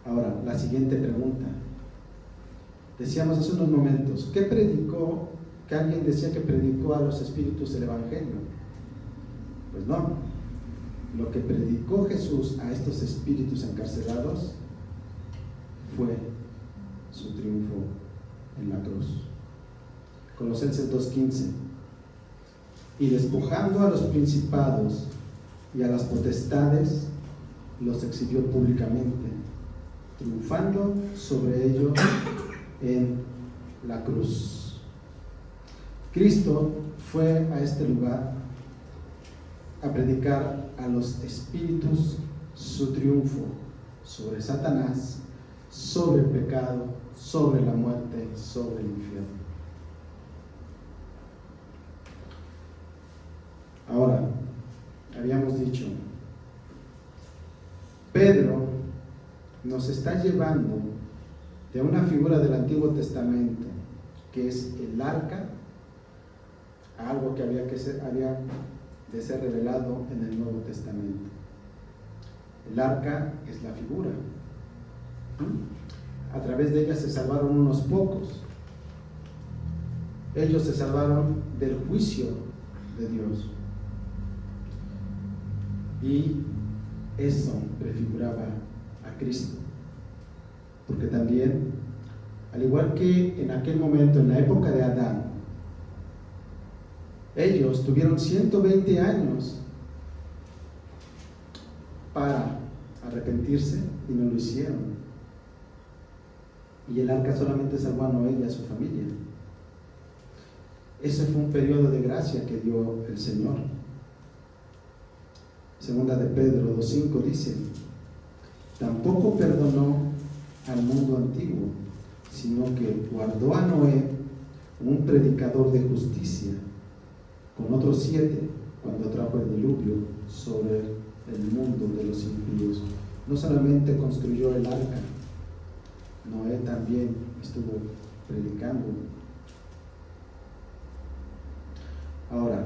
A: Ahora, la siguiente pregunta. Decíamos hace unos momentos, ¿qué predicó? Que alguien decía que predicó a los espíritus el Evangelio. Pues no. Lo que predicó Jesús a estos espíritus encarcelados fue su triunfo en la cruz. Colosenses 2:15. Y despojando a los principados y a las potestades, los exhibió públicamente, triunfando sobre ellos en la cruz. Cristo fue a este lugar a predicar a los espíritus su triunfo sobre Satanás, sobre el pecado, sobre la muerte, sobre el infierno. Ahora, habíamos dicho, Pedro nos está llevando de una figura del Antiguo Testamento, que es el arca, a algo que había de ser revelado en el Nuevo Testamento. El arca es la figura. A través de ella se salvaron unos pocos. Ellos se salvaron del juicio de Dios. Y eso prefiguraba a Cristo. Porque también, al igual que en aquel momento, en la época de Adán, ellos tuvieron 120 años para arrepentirse y no lo hicieron. Y el arca solamente salvó a Noé y a su familia. Ese fue un periodo de gracia que dio el Señor. Segunda de Pedro 2:5 dice: tampoco perdonó al mundo antiguo, sino que guardó a Noé, un predicador de justicia, con otros 7, cuando trajo el diluvio sobre el mundo de los impíos. No solamente construyó el arca, Noé también estuvo predicando. Ahora,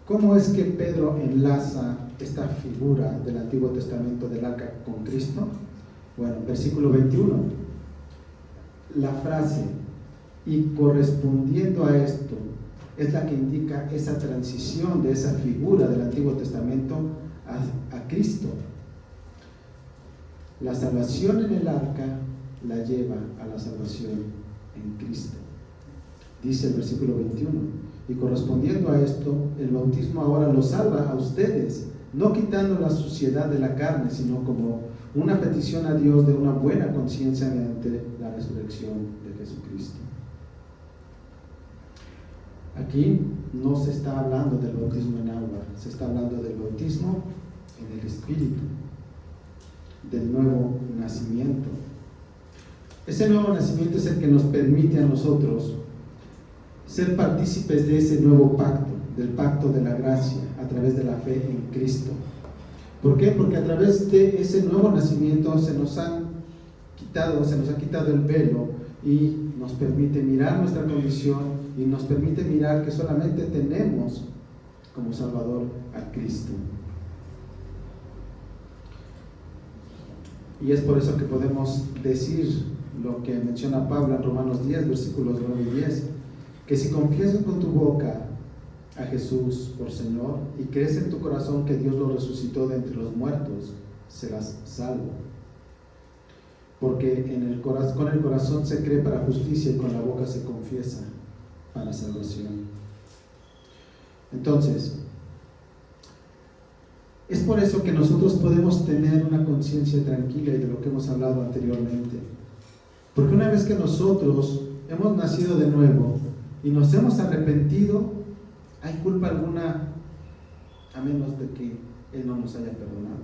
A: ¿cómo es que Pedro enlaza esta figura del Antiguo Testamento del arca con Cristo? Bueno, versículo 21, la frase "y correspondiendo a esto" es la que indica esa transición de esa figura del Antiguo Testamento a Cristo. La salvación en el arca la lleva a la salvación en Cristo. Dice el versículo 21, y correspondiendo a esto, el bautismo ahora los salva a ustedes, no quitando la suciedad de la carne, sino como una petición a Dios de una buena conciencia mediante la resurrección de Jesucristo. Aquí no se está hablando del bautismo en agua, se está hablando del bautismo en el Espíritu, del nuevo nacimiento. Ese nuevo nacimiento es el que nos permite a nosotros ser partícipes de ese nuevo pacto, del pacto de la gracia, a través de la fe en Cristo. ¿Por qué? Porque a través de ese nuevo nacimiento se nos ha quitado el velo y nos permite mirar nuestra condición y nos permite mirar que solamente tenemos como Salvador a Cristo. Y es por eso que podemos decir lo que menciona Pablo en Romanos 10, versículos 9 y 10, que si confiesas con tu boca a Jesús por Señor y crees en tu corazón que Dios lo resucitó de entre los muertos, serás salvo. Porque con el corazón se cree para justicia y con la boca se confiesa para salvación. Entonces, es por eso que nosotros podemos tener una conciencia tranquila y de lo que hemos hablado anteriormente. Porque una vez que nosotros hemos nacido de nuevo y nos hemos arrepentido, hay culpa alguna, a menos de que Él no nos haya perdonado.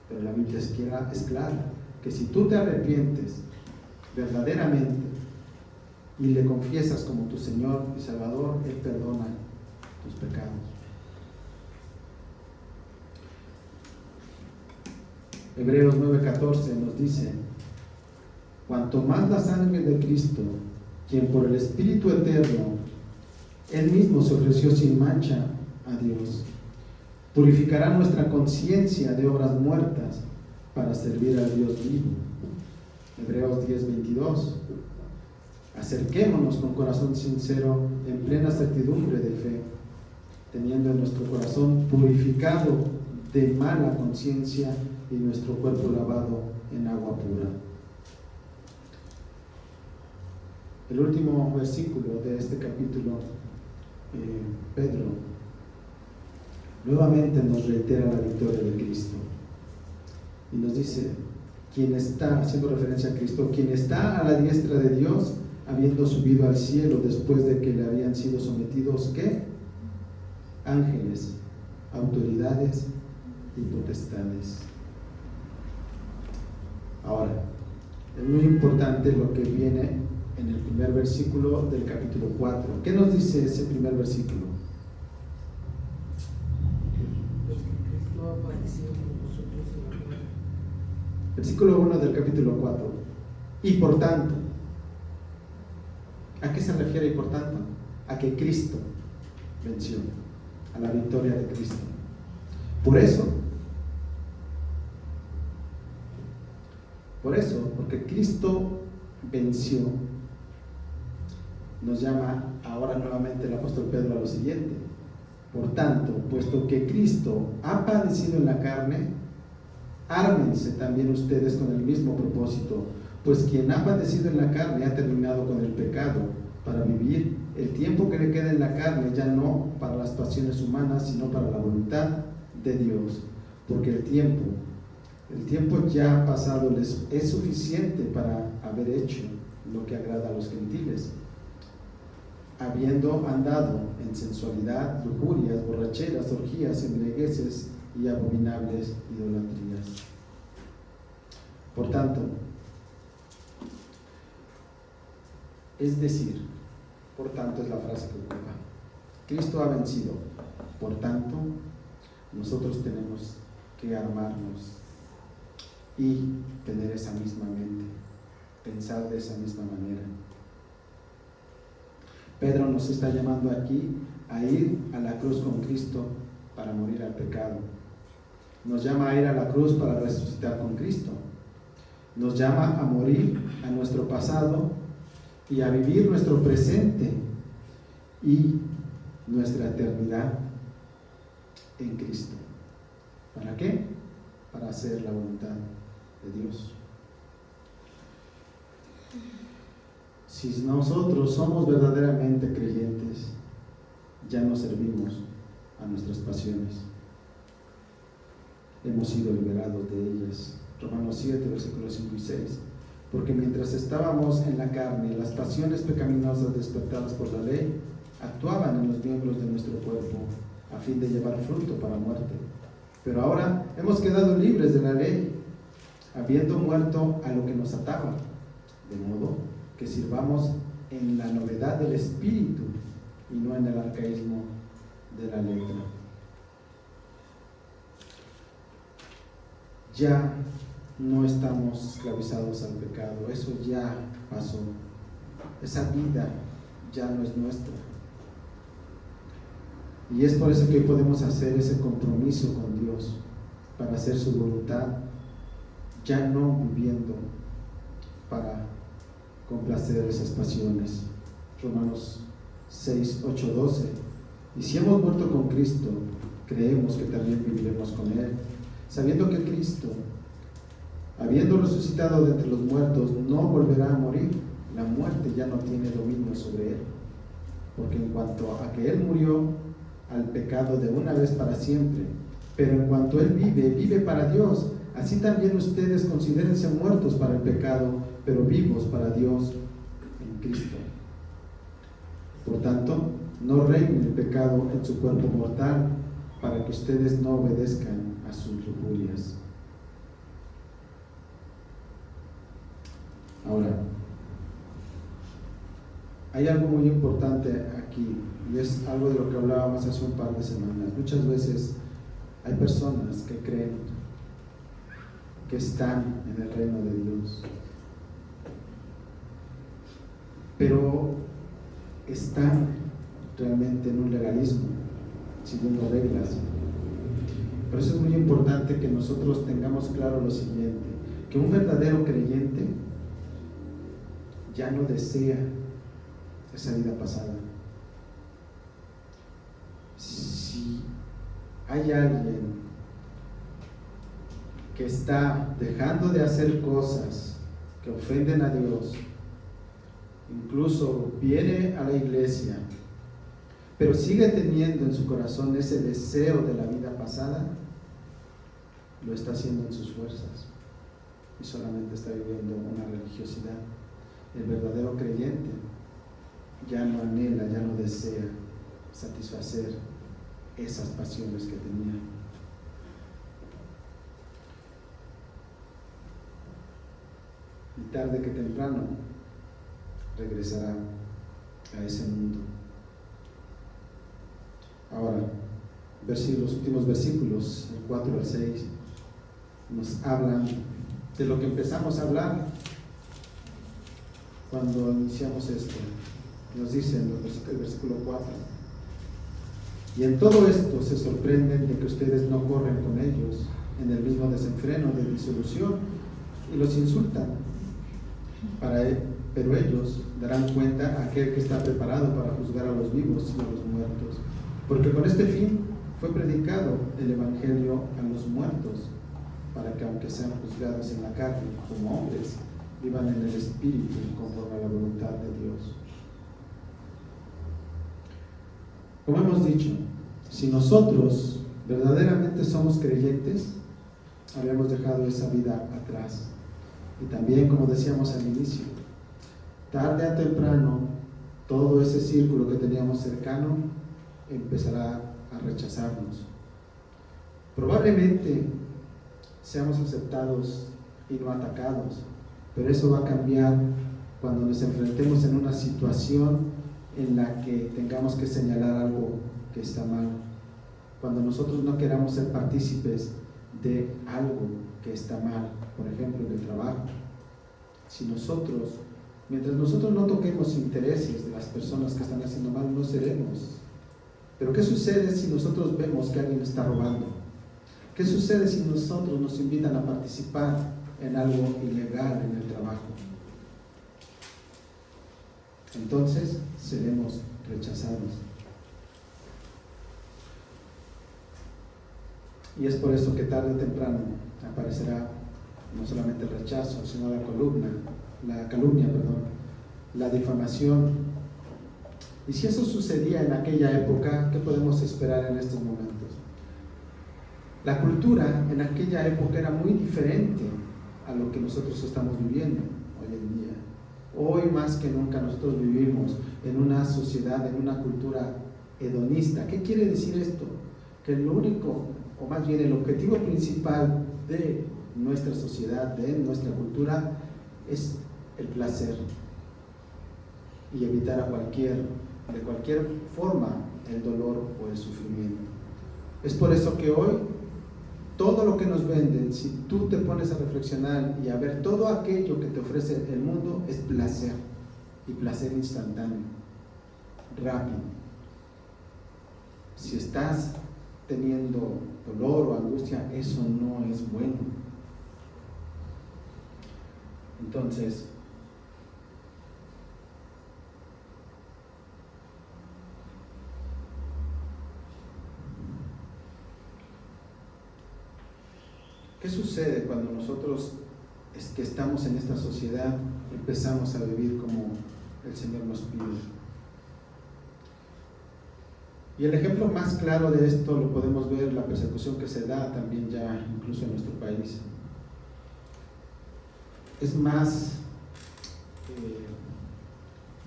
A: Pero la Biblia es clara, que si tú te arrepientes verdaderamente y le confiesas como tu Señor y Salvador, Él perdona tus pecados. Hebreos 9:14 nos dice: cuanto más la sangre de Cristo, quien por el Espíritu Eterno Él mismo se ofreció sin mancha a Dios, purificará nuestra conciencia de obras muertas para servir al Dios vivo. Hebreos 10:22. Acerquémonos con corazón sincero, en plena certidumbre de fe, teniendo en nuestro corazón purificado de mala conciencia y nuestro cuerpo lavado en agua pura. El último versículo de este capítulo, Pedro nuevamente nos reitera la victoria de Cristo y nos dice, quien está, haciendo referencia a Cristo, quien está a la diestra de Dios, habiendo subido al cielo después de que le habían sido sometidos, ¿qué? Ángeles, autoridades y potestades. Ahora, es muy importante lo que viene en el primer versículo del capítulo 4. ¿Qué nos dice ese primer versículo?
B: Cristo ha padecido por nosotros en la muerte.
A: Versículo 1 del capítulo 4. Y por tanto, ¿a qué se refiere y por tanto? A que Cristo venció, a la victoria de Cristo. Por eso, porque Cristo venció, nos llama ahora nuevamente el apóstol Pedro a lo siguiente: por tanto, puesto que Cristo ha padecido en la carne, ármense también ustedes con el mismo propósito, pues quien ha padecido en la carne ha terminado con el pecado, para vivir el tiempo que le queda en la carne, ya no para las pasiones humanas, sino para la voluntad de Dios, porque el tiempo ya pasado les es suficiente para haber hecho lo que agrada a los gentiles, habiendo andado en sensualidad, lujurias, borracheras, orgías, embriagueces y abominables idolatrías. Por tanto, es decir, por tanto es la frase que ocupa, Cristo ha vencido, por tanto nosotros tenemos que armarnos y tener esa misma mente, pensar de esa misma manera. Pedro nos está llamando aquí a ir a la cruz con Cristo para morir al pecado. Nos llama a ir a la cruz para resucitar con Cristo. Nos llama a morir a nuestro pasado y a vivir nuestro presente y nuestra eternidad en Cristo. ¿Para qué? Para hacer la voluntad de Dios. Si nosotros somos verdaderamente creyentes, ya no servimos a nuestras pasiones. Hemos sido liberados de ellas. Romanos 7, versículos 5 y 6. Porque mientras estábamos en la carne, las pasiones pecaminosas despertadas por la ley actuaban en los miembros de nuestro cuerpo a fin de llevar fruto para muerte. Pero ahora hemos quedado libres de la ley, habiendo muerto a lo que nos ataba, de modo que sirvamos en la novedad del espíritu y no en el arcaísmo de la letra. Ya no estamos esclavizados al pecado, eso ya pasó. Esa vida ya no es nuestra. Y es por eso que hoy podemos hacer ese compromiso con Dios para hacer su voluntad, ya no viviendo para complacer esas pasiones. Romanos 6, 8, 12. Y si hemos muerto con Cristo, creemos que también viviremos con Él, sabiendo que Cristo, habiendo resucitado de entre los muertos, no volverá a morir. La muerte ya no tiene dominio sobre Él, porque en cuanto a que Él murió al pecado de una vez para siempre, pero en cuanto Él vive, vive para Dios. Así también ustedes considérense muertos para el pecado, pero vivos para Dios en Cristo. Por tanto, no reine el pecado en su cuerpo mortal, para que ustedes no obedezcan a sus lujurias. Ahora, hay algo muy importante aquí, y es algo de lo que hablábamos hace un par de semanas. Muchas veces hay personas que creen que están en el reino de Dios, pero están realmente en un legalismo, siguiendo reglas. Por eso es muy importante que nosotros tengamos claro lo siguiente, que un verdadero creyente ya no desea esa vida pasada. Si hay alguien que está dejando de hacer cosas que ofenden a Dios, incluso viene a la iglesia, pero sigue teniendo en su corazón ese deseo de la vida pasada, lo está haciendo en sus fuerzas y solamente está viviendo una religiosidad. El verdadero creyente ya no anhela, ya no desea satisfacer esas pasiones que tenía. Y tarde que temprano regresará a ese mundo. Ahora, los últimos versículos, el 4 al 6, nos hablan de lo que empezamos a hablar cuando iniciamos esto. Nos dicen el versículo 4: y en todo esto se sorprenden de que ustedes no corren con ellos en el mismo desenfreno de disolución y los insultan. Pero ellos darán cuenta a aquel que está preparado para juzgar a los vivos y a los muertos, porque con este fin fue predicado el evangelio a los muertos, para que aunque sean juzgados en la carne como hombres, vivan en el espíritu conforme a la voluntad de Dios. Como hemos dicho, si nosotros verdaderamente somos creyentes, habíamos dejado esa vida atrás. Y también, como decíamos al inicio, tarde o temprano, todo ese círculo que teníamos cercano empezará a rechazarnos. Probablemente seamos aceptados y no atacados, pero eso va a cambiar cuando nos enfrentemos en una situación en la que tengamos que señalar algo que está mal, cuando nosotros no queramos ser partícipes de algo que está mal, por ejemplo en el trabajo. Mientras nosotros no toquemos intereses de las personas que están haciendo mal, no seremos. Pero ¿qué sucede si nosotros vemos que alguien está robando? ¿Qué sucede si nosotros nos invitan a participar en algo ilegal en el trabajo? Entonces seremos rechazados. Y es por eso que tarde o temprano aparecerá no solamente el rechazo, sino la calumnia, la difamación. Y si eso sucedía en aquella época, ¿qué podemos esperar en estos momentos? La cultura en aquella época era muy diferente a lo que nosotros estamos viviendo hoy en día. Hoy más que nunca nosotros vivimos en una sociedad, en una cultura hedonista. ¿Qué quiere decir esto? Que lo único, o más bien el objetivo principal de nuestra sociedad, de nuestra cultura, es el placer y evitar de cualquier forma el dolor o el sufrimiento. Es por eso que hoy todo lo que nos venden, si tú te pones a reflexionar y a ver todo aquello que te ofrece el mundo, es placer, y placer instantáneo, rápido. Si estás teniendo dolor o angustia, eso no es bueno. Entonces, ¿qué sucede cuando nosotros que estamos en esta sociedad empezamos a vivir como el Señor nos pide? Y el ejemplo más claro de esto lo podemos ver en la persecución que se da también ya incluso en nuestro país. Es más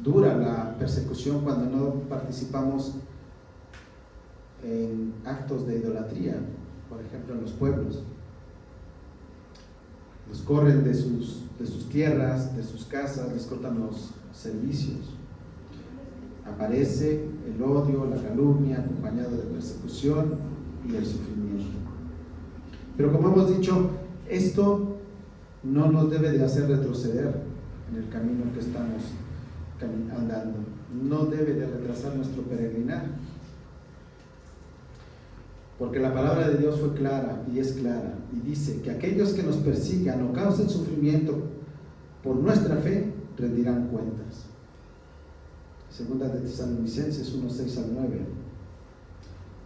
A: dura la persecución cuando no participamos en actos de idolatría, por ejemplo en los pueblos. Los corren de sus tierras, de sus casas, les cortan los servicios. Aparece el odio, la calumnia, acompañado de persecución y el sufrimiento. Pero como hemos dicho, esto no nos debe de hacer retroceder en el camino que estamos andando. No debe de retrasar nuestro peregrinar. Porque la palabra de Dios fue clara y es clara, y dice que aquellos que nos persigan o causen sufrimiento por nuestra fe, rendirán cuentas. Segunda de Tesalonicenses 1:6-9.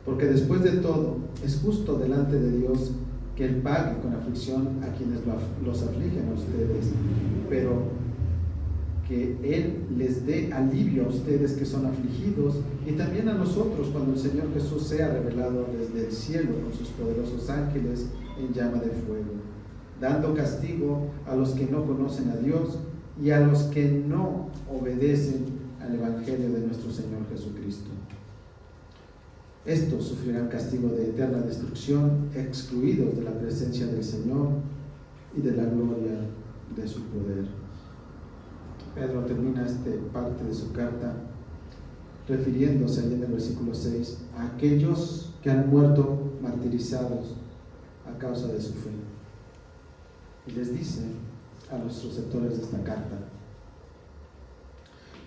A: Porque después de todo, es justo delante de Dios que Él pague con aflicción a quienes los afligen a ustedes, pero que Él les dé alivio a ustedes que son afligidos, y también a nosotros cuando el Señor Jesús sea revelado desde el cielo con sus poderosos ángeles en llama de fuego, dando castigo a los que no conocen a Dios y a los que no obedecen al Evangelio de nuestro Señor Jesucristo. Estos sufrirán castigo de eterna destrucción, excluidos de la presencia del Señor y de la gloria de su poder. Pedro termina esta parte de su carta refiriéndose allí en el versículo 6 a aquellos que han muerto martirizados a causa de su fe. Y les dice a los receptores de esta carta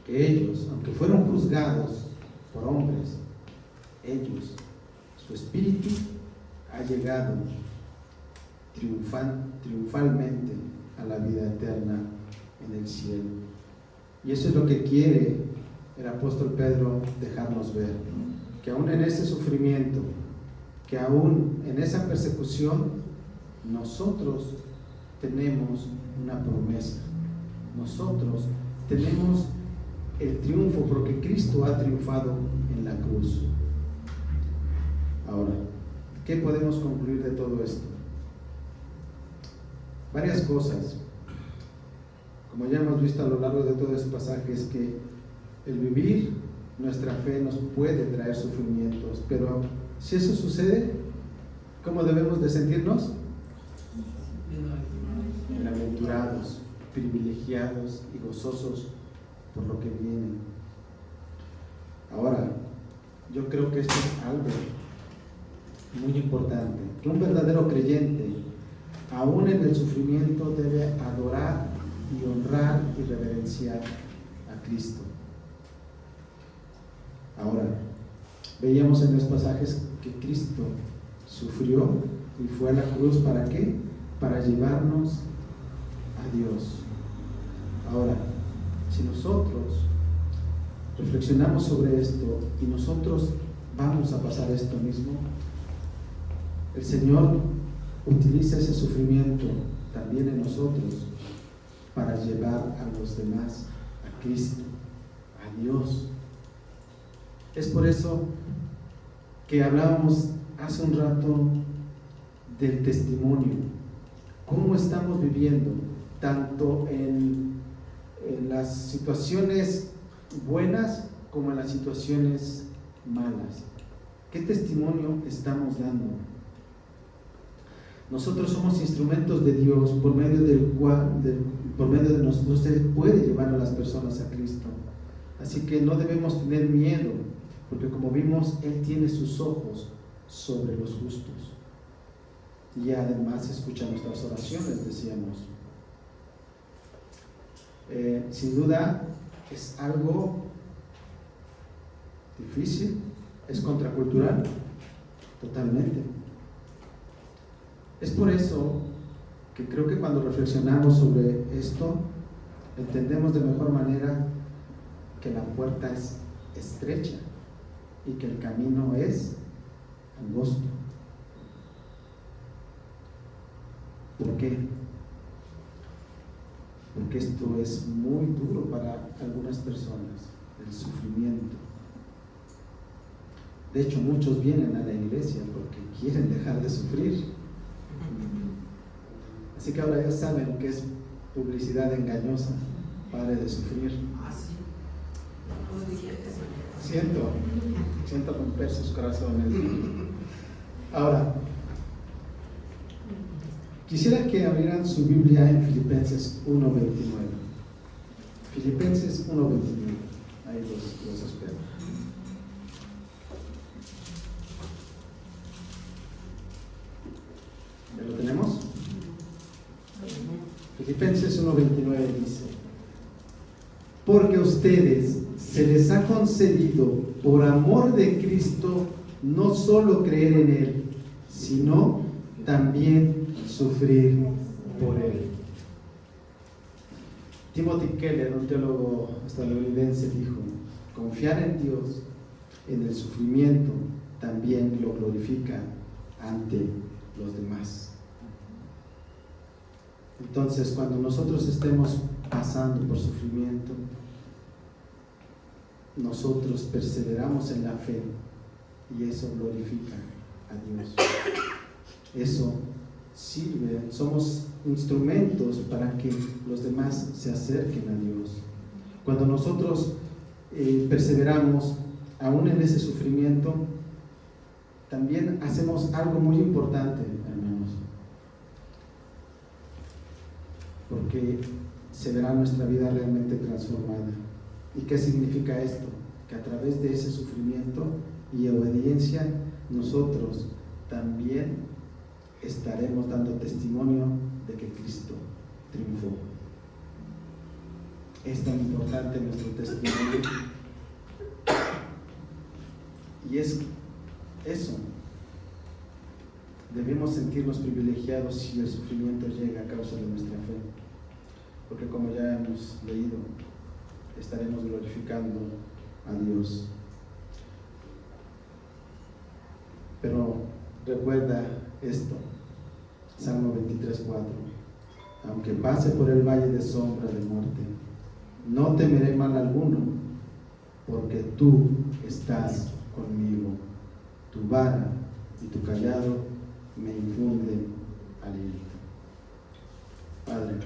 A: que ellos, aunque fueron juzgados por hombres, ellos, su espíritu ha llegado triunfalmente a la vida eterna en el cielo. Y eso es lo que quiere el apóstol Pedro dejarnos ver, que aún en ese sufrimiento, que aún en esa persecución, nosotros tenemos una promesa, nosotros tenemos el triunfo, porque Cristo ha triunfado en la cruz. Ahora, ¿qué podemos concluir de todo esto? Varias cosas. Como ya hemos visto a lo largo de todo este pasaje, es que el vivir nuestra fe nos puede traer sufrimientos, pero si eso sucede, ¿cómo debemos de sentirnos? Bienaventurados, privilegiados y gozosos por lo que viene. Ahora, yo creo que esto es algo muy importante, que un verdadero creyente, aún en el sufrimiento, debe adorar y honrar y reverenciar a Cristo. Ahora, veíamos en los pasajes que Cristo sufrió y fue a la cruz, ¿para qué? Para llevarnos a Dios. Ahora, si nosotros reflexionamos sobre esto y nosotros vamos a pasar esto mismo, el Señor utiliza ese sufrimiento también en nosotros para llevar a los demás a a Cristo, a Dios. Es por eso que hablábamos hace un rato del testimonio, cómo estamos viviendo, tanto en las situaciones buenas como en las situaciones malas. ¿Qué testimonio estamos dando? Nosotros somos instrumentos de Dios por medio de nosotros se puede llevar a las personas a Cristo. Así que no debemos tener miedo, porque como vimos, Él tiene sus ojos sobre los justos. Y además escucha nuestras oraciones, decíamos. Sin duda es algo difícil, es contracultural, totalmente. Es por eso que creo que cuando reflexionamos sobre esto, entendemos de mejor manera que la puerta es estrecha y que el camino es angosto. ¿Por qué? Porque esto es muy duro para algunas personas, el sufrimiento. De hecho, muchos vienen a la iglesia porque quieren dejar de sufrir. Así que ahora ya saben que es publicidad engañosa. Pare de sufrir. Siento romper sus corazones. Ahora, quisiera que abrieran su Biblia en Filipenses 1:29. Filipenses 1:29. Ahí los espero. ¿Ya lo tenemos? Filipenses 1:29 dice: porque a ustedes se les ha concedido por amor de Cristo no solo creer en Él, sino también sufrir por Él. Timothy Keller, un teólogo estadounidense, dijo: confiar en Dios en el sufrimiento también lo glorifica ante los demás. Entonces, cuando nosotros estemos pasando por sufrimiento, nosotros perseveramos en la fe y eso glorifica a Dios. Eso sirve, somos instrumentos para que los demás se acerquen a Dios. Cuando nosotros perseveramos aún en ese sufrimiento, también hacemos algo muy importante, hermanos, porque se verá nuestra vida realmente transformada. ¿Y qué significa esto? Que a través de ese sufrimiento y obediencia, nosotros también estaremos dando testimonio de que Cristo triunfó. Es tan importante nuestro testimonio. Y es eso. Debemos sentirnos privilegiados si el sufrimiento llega a causa de nuestra fe. Porque como ya hemos leído, estaremos glorificando a Dios. Pero recuerda esto, Salmo 23:4: aunque pase por el valle de sombra de muerte, no temeré mal alguno, porque tú estás conmigo. Tu vara y tu callado me infunden aliento. Padre,